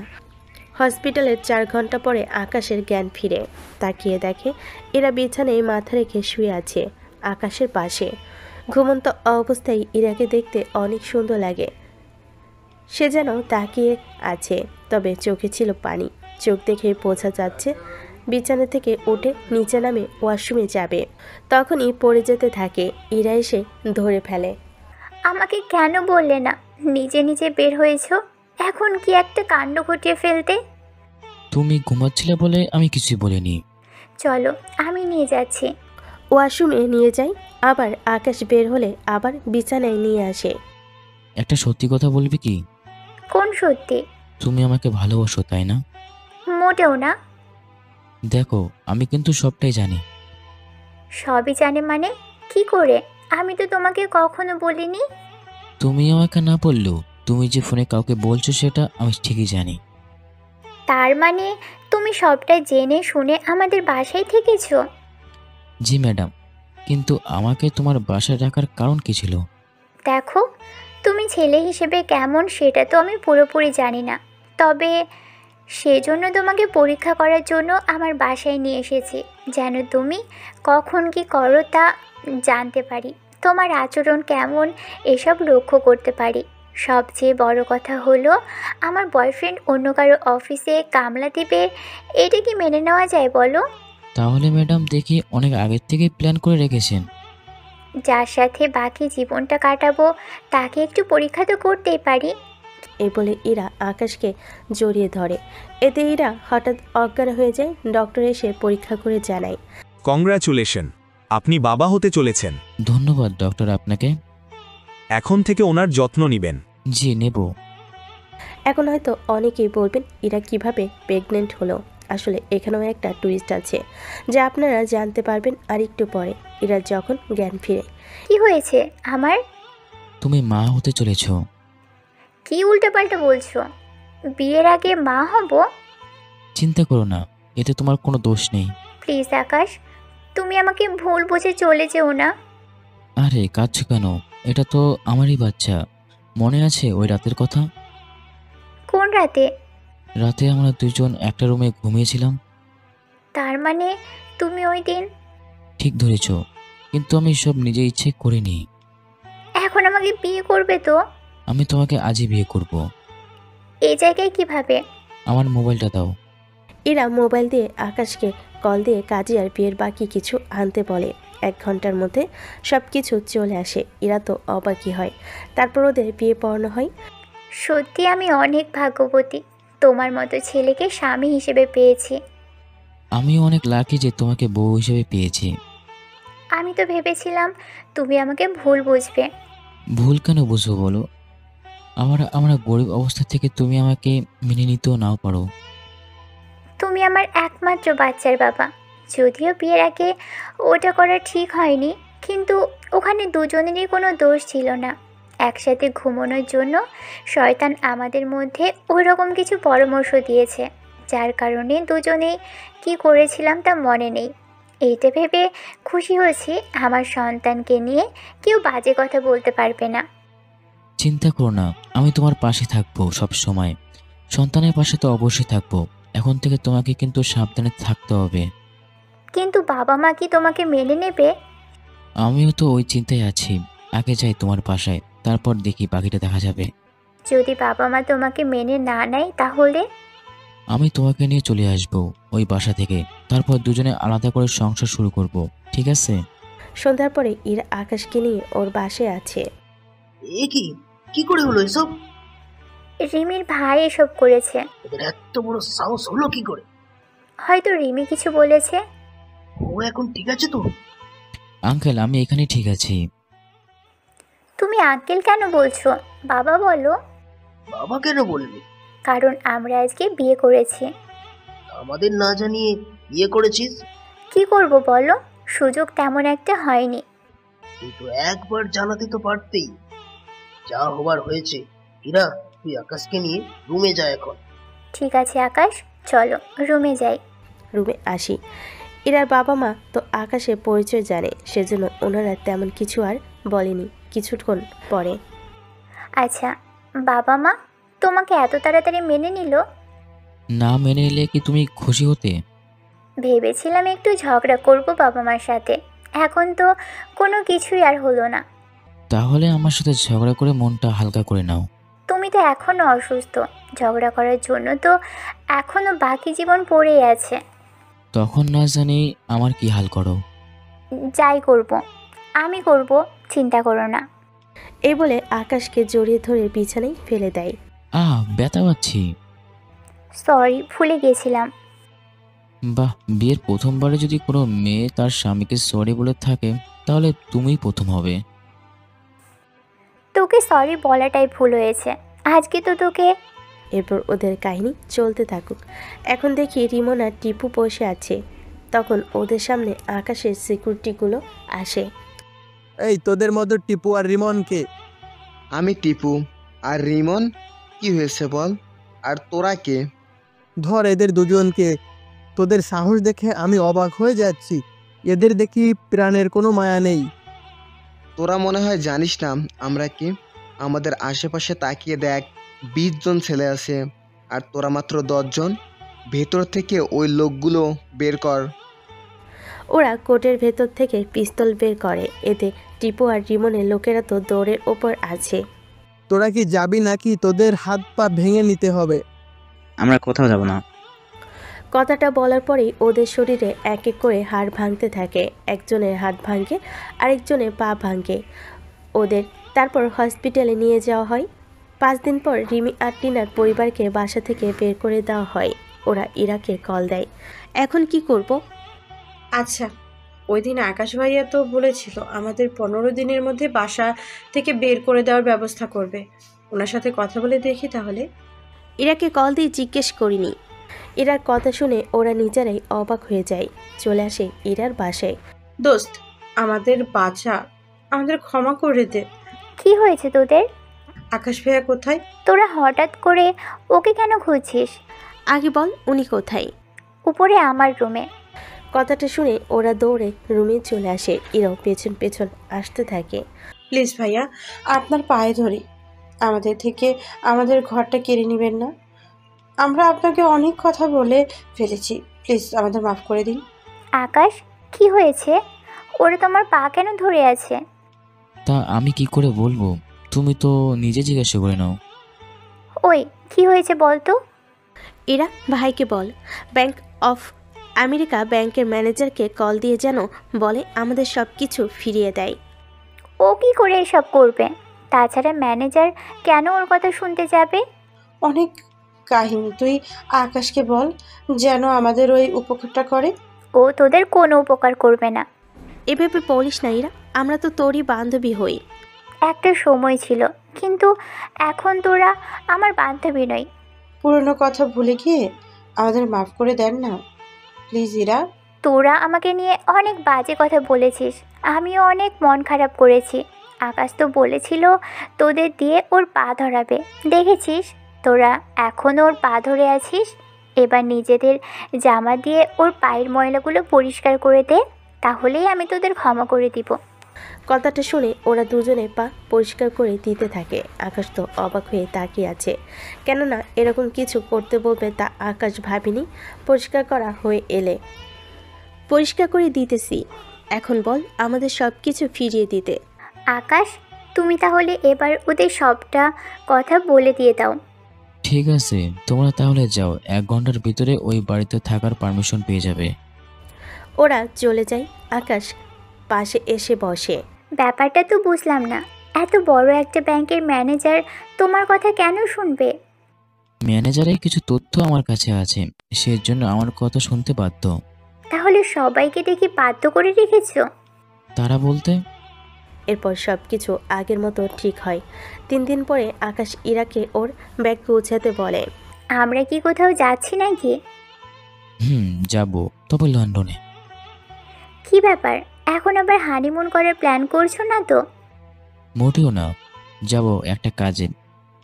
[SPEAKER 3] হসপিটালের 4 ঘন্টা পরে আকাশের জ্ঞান ফিরে। তাকিয়ে দেখে এরা বিছানায় মাথা রেখে শুয়ে আছে আকাশের পাশে। ঘুমন্ত অবস্থায় ইরাকে দেখতে অনেক সুন্দর লাগে। সে যেন তাকিয়ে আছে, তবে চোখে ছিল পানি। চোখ দেখে বোঝা যাচ্ছে বিছানা থেকে উঠে নিচে নামে ওয়াশরুমে যাবে। তখনই পড়ে যেতে থাকে। ইরা এসে ধরে ফেলে।
[SPEAKER 4] আমাকে কেন বললে না? নিজে নিজে বের হয়েছ, এখন কি একটা কাণ্ড ঘটিয়ে ফেলতে।
[SPEAKER 2] তুমি ঘুমাচ্ছিলে বলে আমি কিছুই বলিনি।
[SPEAKER 4] চলো, আমি নিয়ে যাচ্ছি।
[SPEAKER 3] ওয়াশরুমে নিয়ে যাই। আবার আকাশ বের হলে আবার বিছানায় নিয়ে আসে।
[SPEAKER 2] একটা সত্যি কথা বলবি কি?
[SPEAKER 4] কোন সত্যি?
[SPEAKER 2] তুমি আমাকে ভালোবাসো, তাই না?
[SPEAKER 4] মোটেও না।
[SPEAKER 2] দেখো, আমি কিন্তু সবটাই জানি।
[SPEAKER 4] সবই জানে মানে? কি করে? আমি তো তোমাকে কখনো বলিনি।
[SPEAKER 2] তুমি আমাকে না বললেও তুমি যে ফোনে কাউকে বলছো সেটা আমি ঠিকই জানি।
[SPEAKER 4] তার মানে তুমি সবটাই জেনে শুনে আমাদের বাসায় থেকেছো?
[SPEAKER 2] জি ম্যাডাম। কিন্তু আমাকে তোমার বাসায় রাখার কারণ কি ছিল?
[SPEAKER 4] দেখো, তুমি ছেলে হিসেবে কেমন সেটা তো আমি পুরোপুরি জানি না, তবে সেজন্য তোমাকে পরীক্ষা করার জন্য আমার বাসায় নিয়ে এসেছি, যেন তুমি কখন কি করো তা জানতে পারি, তোমার আচরণ কেমন এসব লক্ষ্য করতে পারি। সবচেয়ে বড় কথা হলো, আমার বয়ফ্রেন্ড অন্য কারো অফিসে কামলা দিবে, এটা কি মেনে নেওয়া যায় বলো?
[SPEAKER 2] তাহলে ম্যাডাম দেখি অনেক আগের থেকেই প্ল্যান করে রেখেছেন।
[SPEAKER 4] যার সাথে বাকি জীবনটা কাটাবো তাকে একটু পরীক্ষা তো করতেই পারি।
[SPEAKER 3] এই বলে ইরা আকাশকে জড়িয়ে ধরে। এতে ইরা হঠাৎ অজ্ঞান হয়ে যায়। ডক্টর এসে পরীক্ষা করে জানায়,
[SPEAKER 20] কংগ্রাচুলেশন, আপনি বাবা হতে চলেছেন।
[SPEAKER 2] ধন্যবাদ ডক্টর আপনাকে।
[SPEAKER 20] এখন থেকে ওনার যত্ন নিবেন।
[SPEAKER 2] জি নেব।
[SPEAKER 3] এখন হয়তো অনেকেই বলবেন ইরা কিভাবে প্রেগনেন্ট হলো। আসলে এখানেও একটা টুইস্ট আছে যা আপনারা জানতে পারবেন আর একটু পরে, ইরা যখন জ্ঞান ফিরে।
[SPEAKER 4] কি হয়েছে আমার?
[SPEAKER 2] তুমি মা হতে চলেছো।
[SPEAKER 4] কি উল্টোপাল্টা বলছো? বিয়ের আগে মা হব?
[SPEAKER 2] চিন্তা করো না, এতে তোমার কোনো দোষ নেই।
[SPEAKER 4] প্লিজ আকাশ, তুমি আমাকে ভুল বুঝে চলে যেও না।
[SPEAKER 2] আরে কাঁদছো কেন? এটা তো আমারই বাচ্চা। মনে আছে ওই রাতের কথা?
[SPEAKER 4] কোন রাতে?
[SPEAKER 2] রাতে আমরা দুজন একটা রুমে ঘুমিয়েছিলাম।
[SPEAKER 4] তার মানে তুমি ওই দিন?
[SPEAKER 2] ঠিক ধরেছ, কিন্তু আমি সব নিজে ইচ্ছে করিনি।
[SPEAKER 4] এখন আমাকে বিয়ে করবে তো?
[SPEAKER 2] আমি তোমাকে আজই বিয়ে করব।
[SPEAKER 4] এই জায়গায় কিভাবে?
[SPEAKER 2] আমার মোবাইলটা দাও।
[SPEAKER 3] ইরা মোবাইল দিয়ে আকাশকে কল দিয়ে কাজে আর বিয়ের বাকি কিছু আনতে বলে। 1 ঘন্টার মধ্যে সব কিছু চলে আসে। ইরা তো অবাকই হয়। তারপর ওদের বিয়ে পড়ানো হয়।
[SPEAKER 4] সত্যি আমি অনেক ভাগ্যবতী, তোমার মতো ছেলেকে স্বামী হিসেবে পেয়েছি।
[SPEAKER 2] আমিও অনেক লাকি যে তোমাকে বউ হিসেবে পেয়েছি।
[SPEAKER 4] আমি তো ভেবেছিলাম তুমি আমাকে ভুল বুঝবে।
[SPEAKER 2] ভুল কেন বুঝবো বলো? আমরা গরিব অবস্থা থেকে তুমি আমাকে মেনে নিতেও নাও পারো।
[SPEAKER 4] তুমি আমার একমাত্র বাচ্চার বাবা। যদিও বিয়ের আগে ওটা করা ঠিক হয়নি, কিন্তু ওখানে দুজনেরই কোনো দোষ ছিল না। একসাথে ঘুমানোর জন্য শয়তান আমাদের মধ্যে ওই রকম কিছু পরামর্শ দিয়েছে, যার কারণে দুজনেই কি করেছিলাম তা মনে নেই। এইটা ভেবে খুশি হয়েছি আমার সন্তানকে নিয়ে কেউ বাজে কথা বলতে পারবে না।
[SPEAKER 2] চিন্তা করো না, আমি তোমার পাশে থাকবো সব সময়। সন্তানের পাশে তো অবশ্যই থাকবো। এখন থেকে তোমাকে কিন্তু সাবধানে থাকতে হবে।
[SPEAKER 4] কিন্তু বাবা মা কি তোমাকে মেনে নেবে?
[SPEAKER 2] আমিও তো ওই চিন্তায় আছি। আগে যাই তোমার বাসায়, তারপর দেখি বাকিটা দেখা যাবে।
[SPEAKER 4] যদি বাবা মা তোমাকে মেনে না নেয় তাহলে?
[SPEAKER 2] আমি তোমাকে নিয়ে চলে আসবো ওই বাসা থেকে, তারপর দুজনে আলাদা করে সংসার শুরু করব, ঠিক আছে?
[SPEAKER 3] সন্ধ্যার পরে ইরা আকাশকে নিয়ে ওর বাসায় আছে।
[SPEAKER 1] এ কি করে হলো এসব?
[SPEAKER 4] রিমির ভাই এসব করেছে।
[SPEAKER 1] ওদের এত বড় সাহস হলো কি করে?
[SPEAKER 4] হয়তো রিমি কিছু বলেছে।
[SPEAKER 1] ও এখন ঠিক আছে তো?
[SPEAKER 2] আঙ্কেল আমি এখানে ঠিক আছি।
[SPEAKER 4] তুমি আঙ্কেল কেন বলছো? বাবা বলো।
[SPEAKER 1] বাবা কেন বলবে?
[SPEAKER 4] কারণ আমরা আজকে বিয়ে করেছি।
[SPEAKER 1] আমাদের না জানিয়ে বিয়ে করেছিস?
[SPEAKER 4] কি করব বলো, সুযোগ তেমন একটা হয়নি।
[SPEAKER 1] কিন্তু একবার জানাতে তো পারতেই। যা হবার হয়েছে। ইরা, তুই আকাশকে নিয়ে রুমে যা এখন।
[SPEAKER 4] ঠিক আছে আকাশ, চলো রুমে যাই।
[SPEAKER 3] রুমে আসি। ইরার বাবা মা তো আকাশের পরিচয় জানে, সেজন্য ওনারা তেমন কিছু আর বলেনি। কিছুক্ষণ পরে,
[SPEAKER 4] আচ্ছা বাবা মা তোমাকে এত তাড়াতাড়ি মেনে নিল?
[SPEAKER 2] না মেনে নিলে কি তুমি খুশি হতে?
[SPEAKER 4] ভেবেছিলাম একটু ঝগড়া করব বাবা মার সাথে, এখন তো কোনো কিছুই আর হলো না।
[SPEAKER 2] তাহলে আমার সাথে ঝগড়া করে মনটা হালকা করে নাও।
[SPEAKER 4] তুমি তো এখনো অসুস্থ, ঝগড়া করার জন্য তো এখনো বাকি জীবন পড়েই আছে।
[SPEAKER 2] তখন না জানি আমার কি হাল করো।
[SPEAKER 4] যাই করব আমি করব, চিন্তা করো না।
[SPEAKER 3] এই বলে আকাশকে জড়িয়ে ধরে বিছানায় ফেলে দেয়।
[SPEAKER 2] ব্যথা পাচ্ছি।
[SPEAKER 4] সরি, ভুলে গেছিলাম।
[SPEAKER 2] বাহ, বিয়ের প্রথমবারে যদি কোনো মেয়ে তার স্বামীকে সরি বলে থাকে তাহলে তুমিই প্রথম হবে।
[SPEAKER 4] তোকে সরি বলাটাই ভুল হয়েছে, আজকে তো তোকে।
[SPEAKER 3] এরপর ওদের কাহিনী চলতে থাকুক। এখন দেখি রিমন আর টিপু বসে আছে। তখন ওদের সামনে আকাশের সিকিউরিটিগুলো আসে।
[SPEAKER 12] এই তোদের মধ্যে টিপু আর রিমন কে?
[SPEAKER 18] আমি টিপু। আর রিমন? কি হয়েছে বল? আর তোরা কে?
[SPEAKER 12] ধর এদের দুজনকে। তোদের সাহস দেখে আমি অবাক হয়ে যাচ্ছি। এদের দেখি প্রাণের কোনো মায়া নেই।
[SPEAKER 18] তোরা মনে হয় জানিস না আমরা কি। আমাদের আশেপাশে তাকিয়ে দেখ, 20 জন ছেলে আছে আর তোরা মাত্র 10 জন। ভেতর থেকে ওই লোকগুলো বের কর।
[SPEAKER 3] ওরা কোটের ভেতর থেকে পিস্তল বের করে। এতে টিপু আর রিমনের লোকেরা তো দৌড়ের ওপর আছে।
[SPEAKER 12] তোরা কি যাবি নাকি তোদের হাত পা ভেঙে নিতে হবে?
[SPEAKER 17] আমরা কোথাও যাব না।
[SPEAKER 3] কথাটা বলার পরেই ওদের শরীরে এক এক করে হাড় ভাঙতে থাকে। একজনের হাত ভাঙে, আরেকজনের পা ভাঙে ওদের। তারপর হসপিটালে নিয়ে যাওয়া হয়। 5 দিন পর রিমি আর টিনার পরিবারকে বাসা থেকে বের করে দেওয়া হয়। ওরা ইরাকে কল দেয়। এখন কি করব?
[SPEAKER 14] আচ্ছা, ওই দিন আকাশ ভাইয়া তো বলেছিল আমাদের 15 দিনের মধ্যে বাসা থেকে বের করে দেওয়ার ব্যবস্থা করবে। ওনার সাথে কথা বলে দেখি তাহলে।
[SPEAKER 3] ইরাকে কল দিয়ে জিজ্ঞেস করিনি। ইরার কথা শুনে ওরা নিজেরাই অবাক হয়ে যায়। চলে আসে ইরার বাসায়।
[SPEAKER 14] দোস্ত, আমাদের বাঁচা, আমাদের ক্ষমা করে দে।
[SPEAKER 4] কি হয়েছে তোদের?
[SPEAKER 14] আকাশ ভাইয়া কোথায়?
[SPEAKER 4] তোরা হঠাৎ করে ওকে কেন খুঁজছিস?
[SPEAKER 3] আগে বল, উনি কোথায়?
[SPEAKER 4] উপরে আমার রুমে।
[SPEAKER 3] কথাটা শুনে ওরা দৌড়ে রুমে চলে আসে। ইরাও পেছন পেছন আসতে থাকে।
[SPEAKER 14] প্লিজ ভাইয়া, আপনার পায়ে ধরি, আমাদের থেকে আমাদের ঘরটা কেড়ে নেবেন না। আমরা আপনাকে অনেক কথা বলে ফেলেছি, প্লিজ আমাদের মাফ করে দিন।
[SPEAKER 4] আকাশ, কি হয়েছে? ওরা তোমার পা কেন ধরে আছে?
[SPEAKER 2] তা আমি কি করে বলবো? তুমি তো নিজে জিজ্ঞাসা করে নাও।
[SPEAKER 4] ওই, কি হয়েছে বল তো।
[SPEAKER 3] ইরা, ভাইকে বল। ব্যাংক অফ আমেরিকা ব্যাংকের ম্যানেজারকে কল দিয়ে যেন বলে আমাদের সব কিছু ফিরিয়ে দেয়।
[SPEAKER 4] ও কি করে এসব করবে? তাছাড়া ম্যানেজার কেন ওর কথা শুনতে যাবে?
[SPEAKER 14] অনেক কাহিনী, তুই আকাশকে বল যেন আমাদের ওই উপকারটা করে।
[SPEAKER 4] ও তোদের কোনো উপকার করবে না।
[SPEAKER 3] এভাবে বলিস না ইরা, আমরা তো তোরই বান্ধবী হই।
[SPEAKER 4] একটা সময় ছিল, কিন্তু এখন তোরা আমার বান্ধবী নয়।
[SPEAKER 14] পুরনো কথা ভুলে গিয়ে আমাদের মাফ করে দেন না প্লিজ ইরা।
[SPEAKER 4] তোরা আমাকে নিয়ে অনেক বাজে কথা বলেছিস, আমিও অনেক মন খারাপ করেছি। আকাশ তো বলেছিল তোদের দিয়ে ওর পা ধরাবে, দেখেছিস তোরা এখনও ওর পা ধরে আছিস। এবার নিজেদের জামা দিয়ে ওর পায়ের ময়লাগুলো পরিষ্কার করে দে, তাহলেই আমি তোদের ক্ষমা করে দিব।
[SPEAKER 3] কথাটা শুনে ওরা দুজনে পা পরিষ্কার করে দিতে থাকে। আকাশ তো অবাক হয়ে তাকিয়ে আছে, কেননা এরকম কিছু করতে বলবে তা আকাশ ভাবিনি। পরিষ্কার করা হয়ে এলে পরিষ্কার করে দিতেছি, এখন বল আমাদের সব কিছু ফিরিয়ে দিতে।
[SPEAKER 4] আকাশ, তুমি তাহলে এবার ওদের সবটা কথা বলে দিয়ে দাও।
[SPEAKER 2] ঠিক আছে, তোমরা তাহলে যাও। 1 ঘন্টার ভিতরে ওই বাড়িতে থাকার পারমিশন পেয়ে যাবে।
[SPEAKER 3] ওরা চলে যায়। আকাশ পাশে এসে বসে।
[SPEAKER 4] ব্যাপারটা তো বুঝলাম না, এত বড় একটা ব্যাংকের ম্যানেজার তোমার কথা কেন শুনবে?
[SPEAKER 2] ম্যানেজারের কিছু তথ্য আমার কাছে আছে, সেজন্য আমার কথা শুনতে বাধ্য।
[SPEAKER 4] তাহলে সবাইকে দেখি বাধ্য করে রেখেছো?
[SPEAKER 2] তারা বলতে?
[SPEAKER 3] এরপর সব কিছু আগের মতো ঠিক হয়। 3 দিন পরে আকাশ ইরাকে ওর ব্যাগ পৌঁছাতে বলে।
[SPEAKER 4] আমরা কি কোথাও যাচ্ছি নাকি?
[SPEAKER 2] যাব, তবে লন্ডনে।
[SPEAKER 4] কি ব্যাপার, এখন আবার হানিমুন করার প্ল্যান করছো না তো?
[SPEAKER 2] মোটেও না, যাব একটা কাজে।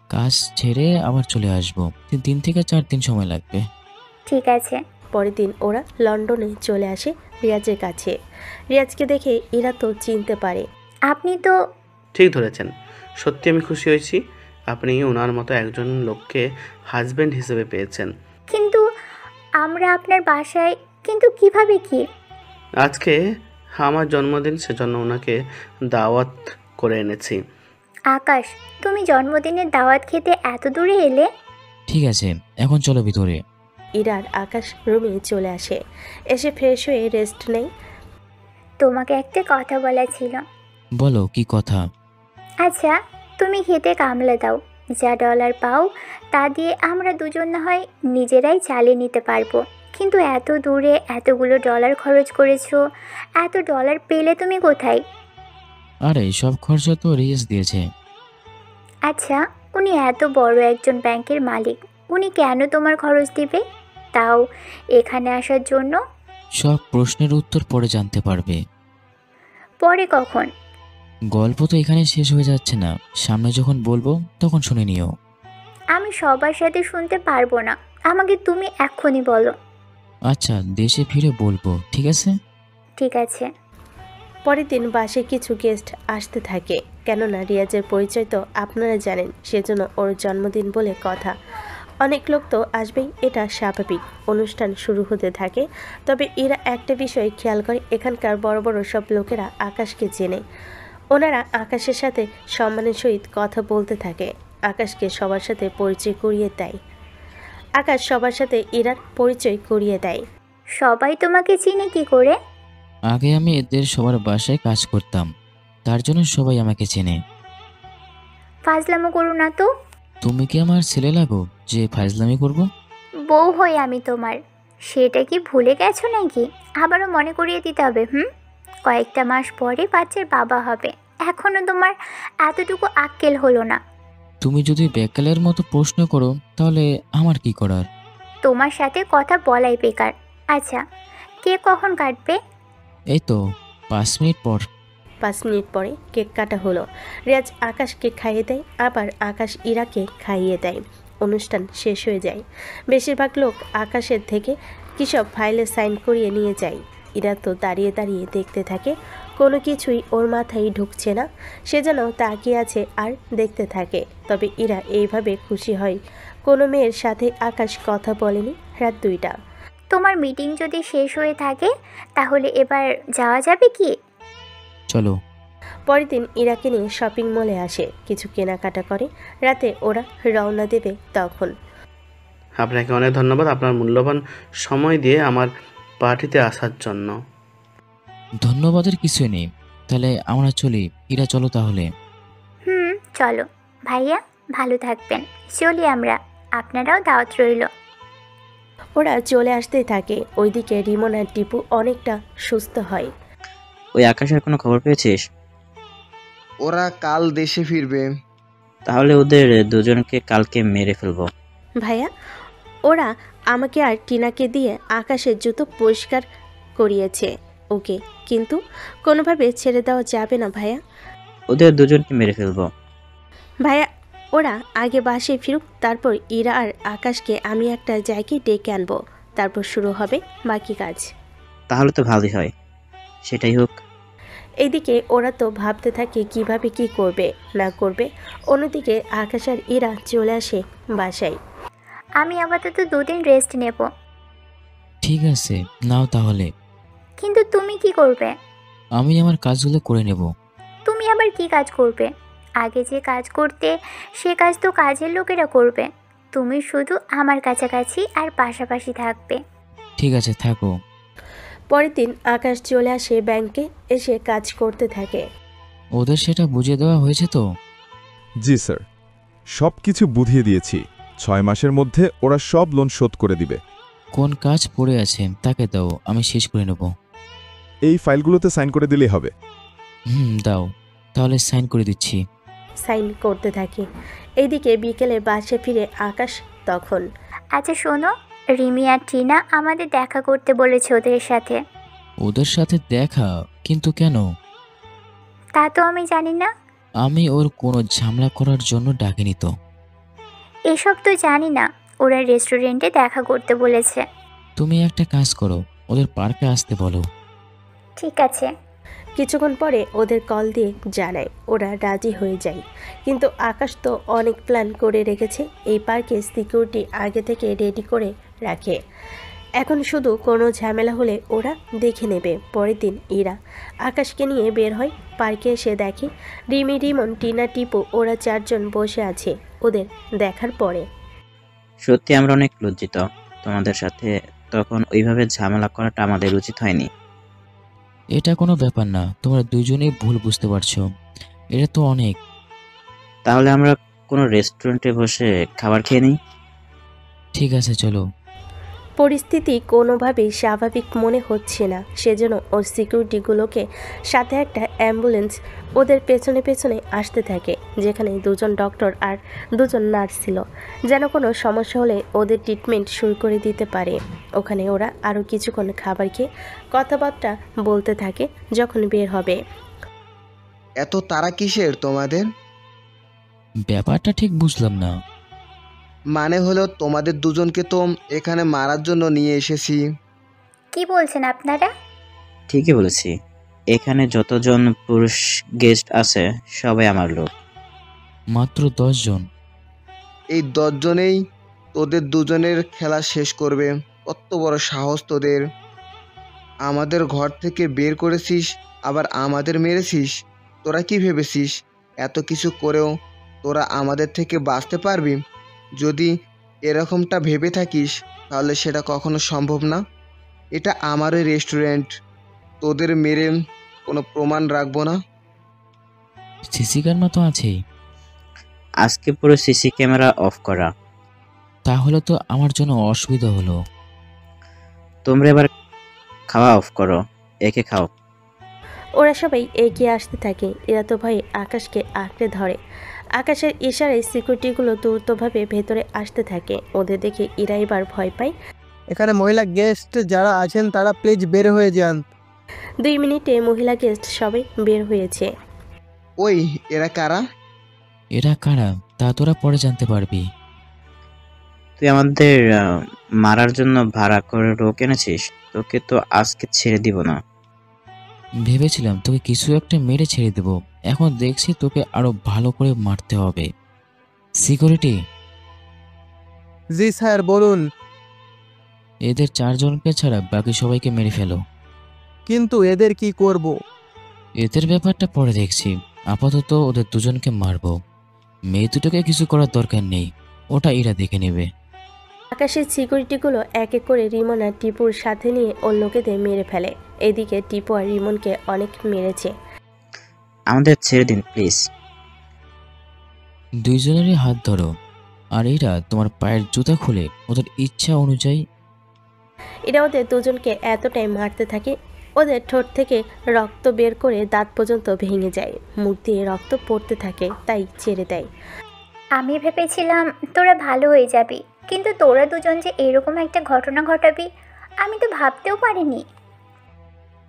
[SPEAKER 2] কাজ ছেড়ে আবার চলে আসবো। 3 থেকে 4 দিন সময় লাগবে।
[SPEAKER 4] ঠিক আছে।
[SPEAKER 3] পরের দিন ওরা লন্ডনে চলে আসে রিয়াজের কাছে। রিয়াজকে দেখে ইরা তো চিনতে পারে।
[SPEAKER 4] আপনি তো...
[SPEAKER 11] ঠিক ধরেছেন, সত্যি আমি খুশি হয়েছি। আপনি ওনার মতো একজন লোককে হাজব্যান্ড হিসেবে পেয়েছেন।
[SPEAKER 4] কিন্তু আমরা আপনার বাসায়, কিন্তু কিভাবে কি?
[SPEAKER 11] আজকে আমার জন্মদিন, সেজন্য ওনাকে দাওয়াত করে এনেছি।
[SPEAKER 4] আকাশ, তুমি জন্মদিনের দাওয়াত খেতে এত দূরে এলে?
[SPEAKER 2] ঠিক আছে, এখন চলো ভিতরে।
[SPEAKER 3] ইরার আকাশ রুমে চলে আসে। এসে ফ্রেশ হয়ে রেস্ট নেই।
[SPEAKER 4] তোমাকে একটা কথা বলা ছিল।
[SPEAKER 2] বলো, কি কথা?
[SPEAKER 4] আচ্ছা, তুমি খেতে কামলা দাও, যা ডলার পাও তা দিয়ে আমরা দুজন না হয় নিজেরাই চালিয়ে নিতে পারবো। কিন্তু এত দূরে এতগুলো ডলার খরচ করেছো, এত ডলার পেলে তুমি কোথায়?
[SPEAKER 2] আরে সব খরচা তো রিয়াজ দিয়েছে।
[SPEAKER 4] আচ্ছা, উনি এত বড় একজন ব্যাংকের মালিক, উনি কেন তোমার খরচ দিবে, তাও এখানে আসার জন্য?
[SPEAKER 2] সব প্রশ্নের উত্তর পরে জানতে পারবে।
[SPEAKER 4] পরে কখন?
[SPEAKER 2] গল্প তো এখানে শেষ হয়ে যাচ্ছে না, সামনে যখন বলবো তখন শুনে নিও।
[SPEAKER 4] আমি সবার সাথে শুনতে পারবো না, আমাকে তুমি এক্ষুনি বলো।
[SPEAKER 2] আচ্ছা, দেশে ফিরে বলবো, ঠিক আছে?
[SPEAKER 4] ঠিক আছে।
[SPEAKER 3] পরের দিন বাসে কিছু গেস্ট আসতে থাকে, কেননা রিয়াজের পরিচয় তো আপনারা জানেন, সেজন্য ওর জন্মদিন বলে কথা। অনেক লোক তো আসবেই, এটা স্বাভাবিক। অনুষ্ঠান শুরু হতে থাকে। তবে এরা একটা বিষয় খেয়াল করে, এখানকার বড় বড় সব লোকেরা আকাশকে চেনে। ওনারা আকাশের সাথে সম্মানের সহিত কথা বলতে থাকে, আকাশকে সবার সাথে পরিচয় করিয়ে দেয়। আকাশ সবার সাথে ইরার পরিচয় করিয়ে দেয়।
[SPEAKER 4] সবাই তোমাকে চিনে কি করে?
[SPEAKER 2] আগে আমি এদের সবার বাসায় কাজ করতাম, তার জন্য সবাই আমাকে চেনে।
[SPEAKER 4] ফাজলামো করো না তো।
[SPEAKER 2] তুমি কি আমার ছেলে লাগো যে ফাজলামি করব?
[SPEAKER 4] বউ হই আমি তোমার, সেটা কি ভুলে গেছো নাকি? আবারও মনে করিয়ে দিতে হবে? কয়েকটা মাস পরে বাচ্চার বাবা হবে, এখনো তোমার এতটুকু আক্কেল হলো না।
[SPEAKER 2] তুমি যদি বেকালের মতো প্রশ্ন করো তাহলে আমার কি করার?
[SPEAKER 4] তোমার সাথে কথা বলাই বেকার। আচ্ছা, কে কখন কাটবে?
[SPEAKER 2] এই তো 5 মিনিট পর।
[SPEAKER 3] 5 মিনিট পরে কেক কাটা হলো। রিয়াজ আকাশকে খাইয়ে দেয়, আবার আকাশ ইরাকে খাইয়ে দেয়। অনুষ্ঠান শেষ হয়ে যায়। বেশিরভাগ লোক আকাশের থেকে কিসব ফাইলে সাইন করিয়ে নিয়ে যায়। ইরা তো দাঁড়িয়ে দাঁড়িয়ে দেখতে থাকে, কোনো কিছুই ওর মাথায় ঢুকছে না। সে যেন তাকিয়ে আছে আর দেখতে থাকে। তবে ইরা এইভাবে খুশি হয়, কোনো মেয়ের সাথে আকাশ কথা বলেনি রাত 2টা।
[SPEAKER 4] তোমার মিটিং যদি শেষ হয়ে থাকে তাহলে এবার যাওয়া যাবে কি?
[SPEAKER 2] চলো।
[SPEAKER 3] পরের দিন ইরাকে নিয়ে শপিং মলে আসে, কিছু কেনাকাটা করে। রাতে ওরা রওনা দেবে তখন।
[SPEAKER 11] আপনাকে অনেক ধন্যবাদ আপনার মূল্যবান সময় দিয়ে আমার পার্টিতে আসার জন্য।
[SPEAKER 2] ধন্যবাদের কিছুই নেই। তাহলে আমরা চলি। ইরা চলো তাহলে।
[SPEAKER 4] চলো ভাইয়া, ভালো থাকবেন। চলি আমরা, আপনারাও দাওয়াত রইল।
[SPEAKER 3] ওরা চলে আসতেই থাকে। ওইদিকে রিমন আর টিপু অনেকটা সুস্থ হয়।
[SPEAKER 17] ওই আকাশের কোনো খবর পেয়েছিস?
[SPEAKER 18] ওরা কাল দেশে ফিরবে।
[SPEAKER 17] তাহলে ওদের দুজনকে কালকে মেরে ফেলবো।
[SPEAKER 3] ভাইয়া, ওরা আমাকে আর টিনাকে দিয়ে আকাশের জুতো পরিষ্কার করিয়েছে ওকে, কিন্তু কোনোভাবে ছেড়ে দেওয়া যাবে না ভাইয়া।
[SPEAKER 17] ওদের দুজনকে মেরে ফেলবো।
[SPEAKER 3] ভাইয়া, ওরা আগে বাসে ফিরুক, তারপর ইরা আর আকাশকে আমি একটা জায়গায় ডেকে আনবো, তারপর শুরু হবে বাকি কাজ।
[SPEAKER 17] তাহলে তো ভালোই হয়, সেটাই হোক।
[SPEAKER 3] এইদিকে ওরা তো ভাবতে থাকে কিভাবে কি করবে না করবে। অন্যদিকে আকাশ আর ইরা চলে আসে বাসায়।
[SPEAKER 4] আমি আপাতত 2 দিন রেস্ট নেব।
[SPEAKER 2] ঠিক আছে, নাও তাহলে।
[SPEAKER 4] কিন্তু তুমি কি করবে?
[SPEAKER 2] আমি আমার কাজগুলো করে নেব।
[SPEAKER 4] তুমি আবার কি কাজ করবে? আগে যে কাজ করতে সে কাজ তো কাজের লোকেরা করবে। তুমি শুধু আমার কাছাকাছি আর পাশাপাশি থাকবে।
[SPEAKER 2] ঠিক আছে, থাকো।
[SPEAKER 3] পরের দিন আকাশ চলে আসে ব্যাংকে, এসে কাজ করতে থাকে।
[SPEAKER 2] ওদের সেটা বুঝিয়ে দেওয়া হয়েছে তো?
[SPEAKER 19] জি স্যার, সব কিছু বুঝিয়ে দিয়েছি। 6 মাসের মধ্যে ওরা সব লোন শোধ করে দিবে।
[SPEAKER 2] কোন কাজ পড়ে আছে তাকে দাও, আমি শেষ করে নেব।
[SPEAKER 19] এই ফাইলগুলোতে সাইন করে দিলেই হবে।
[SPEAKER 2] দাও, তাহলে সাইন করে দিচ্ছি।
[SPEAKER 3] সাইন করতে থাকে। এইদিকে বিকেলে বাসে ফিরে আকাশ তখন।
[SPEAKER 4] আচ্ছা শোনো, রিমি আর টিনা আমাদের দেখা করতে বলেছে ওদের সাথে।
[SPEAKER 2] ওদের সাথে দেখা? কিন্তু কেন?
[SPEAKER 4] তা তো আমি জানি না।
[SPEAKER 2] আমি ওর কোনো ঝামেলা করার জন্য ডাকিনি তো।
[SPEAKER 4] এসব তো জানি না, ওরা রেস্টুরেন্টে দেখা করতে বলেছে।
[SPEAKER 2] তুমি একটা কাজ করো, ওদের পার্কে আসতে বলো।
[SPEAKER 4] ঠিক আছে।
[SPEAKER 3] কিছুক্ষণ পরে ওদের কল দিয়ে জানায়, ওরা রাজি হয়ে যায়। কিন্তু আকাশ তো অনেক প্ল্যান করে রেখেছে। এই পার্কে সিকিউরিটি আগে থেকে রেডি করে রাখে। এখন শুধু কোনো ঝামেলা হলে ওরা দেখে নেবে। পরের দিন ইরা আকাশকে নিয়ে বের হয়। পার্কে এসে দেখে রিমি, রিমন, টিনা, টিপু ওরা 4 জন বসে আছে। ওদের দেখার পরে
[SPEAKER 17] সত্যি আমরা অনেক লজ্জিত। তোমাদের সাথে তখন ওইভাবে ঝামেলা করাটা আমাদের উচিত হয়নি।
[SPEAKER 2] এটা কোনো ব্যাপার না, তোমরা দুজনেই ভুল বুঝতে পারছো। এটা তো অনেক।
[SPEAKER 17] তাহলে আমরা কোনো রেস্টুরেন্টে বসে খাবার খেয়ে নিই।
[SPEAKER 2] ঠিক আছে, চলো।
[SPEAKER 3] পরিস্থিতি কোনোভাবেই স্বাভাবিক মনে হচ্ছে না, সেজন্য ওর সিকিউরিটিগুলোকে সাথে একটা অ্যাম্বুলেন্স ওদের পেছনে পেছনে আসতে থাকে, যেখানে 2 জন ডক্টর আর 2 জন নার্স ছিল, যেন কোনো সমস্যা হলে ওদের ট্রিটমেন্ট শুরু করে দিতে পারে। ওখানে ওরা আরও কিছুক্ষণ খাবার খেয়ে কথাবার্তা বলতে থাকে। যখন বের হবে,
[SPEAKER 18] এত তাড়া কিসের তোমাদের?
[SPEAKER 2] ব্যাপারটা ঠিক বুঝলাম না।
[SPEAKER 18] মানে হলো তোমাদের দুজনকে তো এখানে মারার জন্য নিয়ে এসেছি।
[SPEAKER 4] কি বলছেন আপনারা?
[SPEAKER 17] ঠিকই বলেছি, এখানে যতজন পুরুষ গেস্ট আছে সবাই আমার লোক।
[SPEAKER 2] মাত্র 10 জন?
[SPEAKER 18] এই 10 জনেই তোদের দুজনের খেলা শেষ করবে। কত বড় সাহস তোদের! আমাদের ঘর থেকে বের করেছিস, আবার আমাদের মেরেছিস। তোরা কি ভেবেছিস এত কিছু করেও তোরা আমাদের থেকে বাঁচতে পারবি? যদি এরকমটা ভেবে থাকিস তাহলে সেটা কখনো সম্ভব না। এটা আমারই রেস্টুরেন্ট, তোদের মেরে কোনো প্রমাণ রাখবো না।
[SPEAKER 2] সিসি ক্যামেরা তো আছেই।
[SPEAKER 17] আজকে পুরো সিসি ক্যামেরা অফ করা।
[SPEAKER 2] তাহলে তো আমার জন্য অসুবিধা হলো।
[SPEAKER 17] তোমরা এবার খাওয়া অফ করো, একে খাও।
[SPEAKER 3] ওরা সবাই এগিয়ে আসতে থাকে। এরা তো ভয়ে আকাশকে আঁকড়ে ধরে। আকাশের ইশারায় সিকিউরিটিগুলো দ্রুতভাবে ভেতরে আসতে থাকে। ওদের দেখে ইরা এবার ভয় পায়।
[SPEAKER 12] এখানে মহিলা গেস্ট যারা আছেন তারা প্লিজ বের হয়ে যান।
[SPEAKER 3] 2 মিনিটে মহিলা গেস্ট সবাই বের হয়েছে।
[SPEAKER 18] ওই এরা কারা?
[SPEAKER 2] এরা কারা তা তোরা পরে জানতে পারবি।
[SPEAKER 17] তুই আমাদের মারার জন্য ভাড়া করে লোক এনেছিস, তোকে তো আজকে ছেড়ে দিব না।
[SPEAKER 2] ভেবেছিলাম তোকে কিছু একটা মেরে ছেড়ে দেব, এখন দেখছি তোকে আরো ভালো করে মারতে হবে। সিকিউরিটি।
[SPEAKER 12] জি স্যার, বলুন।
[SPEAKER 2] এদের 4 জনকে ছাড়া বাকি সবাইকে মেরে ফেলো।
[SPEAKER 12] কিন্তু এদের কি করব?
[SPEAKER 2] এদের ব্যাপারটা পরে দেখছি, আপাতত ওদের দুজনকে মারবো। মেয়ে দুটোকে কিছু করার দরকার নেই, ওটা এরা দেখে নেবে।
[SPEAKER 3] আকাশের সিকিউরিটিগুলো এক এক করে রিমন আর টিপুর সাথে নিয়ে ওর লোকেদের মেরে ফেলে। এদিকে টিপু আর রিমনকে অনেক মেরেছে।
[SPEAKER 17] আমাদের ছেড়ে দিন প্লিজ।
[SPEAKER 2] দুইজনেরই হাত ধরো, আর এরা তোমার পায়ের জুতা খুলে ওদের ইচ্ছা অনুযায়ী।
[SPEAKER 3] এরা ওদের দুজনকে এতটাই মারতে থাকে, ওদের ঠোঁট থেকে রক্ত বের করে দাঁত পর্যন্ত ভেঙে যায়। মুখ দিয়ে রক্ত পড়তে থাকে, তাই ছেড়ে দেয়।
[SPEAKER 4] আমি ভেবেছিলাম তোরা ভালো হয়ে যাবি, কিন্তু তোরা দুজন যে এরকম একটা ঘটনা ঘটাবি আমি তো ভাবতেও পারিনি।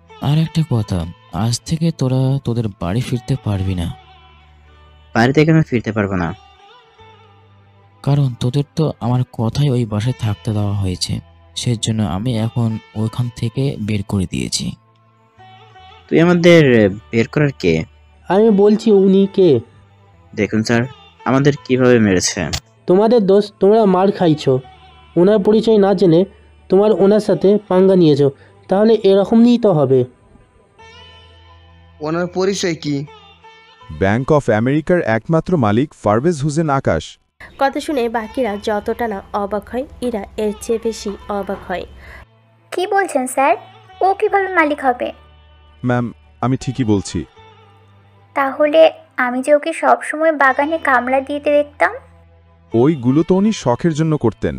[SPEAKER 2] আর একটা কথা, আজ থেকে তোরা তোদের বাড়ি ফিরতে পারবি না।
[SPEAKER 17] বাড়ি থেকে আমি ফিরতে পারবো না,
[SPEAKER 2] কারণ তোদের তো আমার কথাই ওই বাসায় থাকতে দেওয়া হয়েছে, সেজন্য আমি এখন ওইখান থেকে বের করে দিয়েছি।
[SPEAKER 17] তুই আমাদের বের করার কে?
[SPEAKER 13] আমি বলছি উনি কে।
[SPEAKER 17] দেখুন স্যার, আমাদের কিভাবে মেরেছে।
[SPEAKER 13] তোমাদের দোষ, তোমরা মার খাইছো। ওনার পরিচয় না জেনে তোমার ওনার সাথে পাঙ্গা নিয়েছো, তাহলে এরকমই তো হবে।
[SPEAKER 18] ওনার পরিচয় কি?
[SPEAKER 19] ব্যাংক অফ আমেরিকার একমাত্র মালিক পারভেজ হোসেন আকাশ।
[SPEAKER 3] কথা শুনে বাকিরা যতটা না অবাক হয়, ইরা এর চেয়ে বেশি অবাক হয়।
[SPEAKER 4] কি বলছেন স্যার? ও কিভাবে মালিক হবে?
[SPEAKER 19] ম্যাম, আমি ঠিকই বলছি।
[SPEAKER 4] তাহলে আমি যে ওকে সবসময় বাগানে কামলা দিতে দেখতাম।
[SPEAKER 19] ওইগুলো তো উনি শখের জন্য করতেন।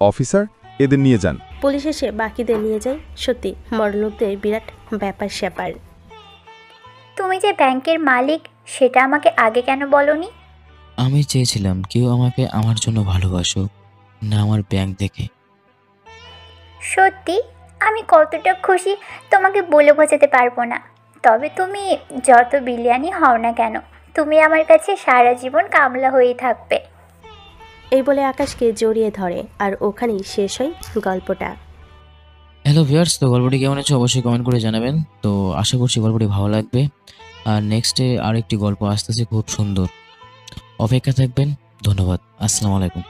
[SPEAKER 19] অফিসার, এদের নিয়ে যান।
[SPEAKER 3] পুলিশ এসে বাকিদের নিয়ে যায়। সত্যি বড়লোকদের বিরাট ব্যাপার স্যাপার।
[SPEAKER 4] তুমি যে ব্যাংকের মালিক সেটা আমাকে আগে কেন বলনি?
[SPEAKER 2] আমি চেয়েছিলাম কেউ আমাকে আমার জন্য ভালোবাসুক, না আমার ব্যাংক দেখে।
[SPEAKER 4] সত্যি আমি কতটা খুশি তোমাকে বলে বোঝাতে পারবো না। তবে তুমি যত বিলিয়ানি হও না কেন, তুমি আমার কাছে সারা জীবন কামলা হয়েই থাকবে।
[SPEAKER 3] এই বলে আকাশকে জড়িয়ে ধরে, আর ওখানেই শেষ হয় গল্পটা।
[SPEAKER 2] হ্যালো ভিউয়ার্স, তো গল্পটি কেমন আছে অবশ্যই কমেন্ট করে জানাবেন। তো আশা করছি গল্পটি ভালো লাগবে। আর নেক্সটে আরেকটি গল্প আসতেছে খুব সুন্দর, অপেক্ষা থাকবেন। ধন্যবাদ। আসসালামু আলাইকুম।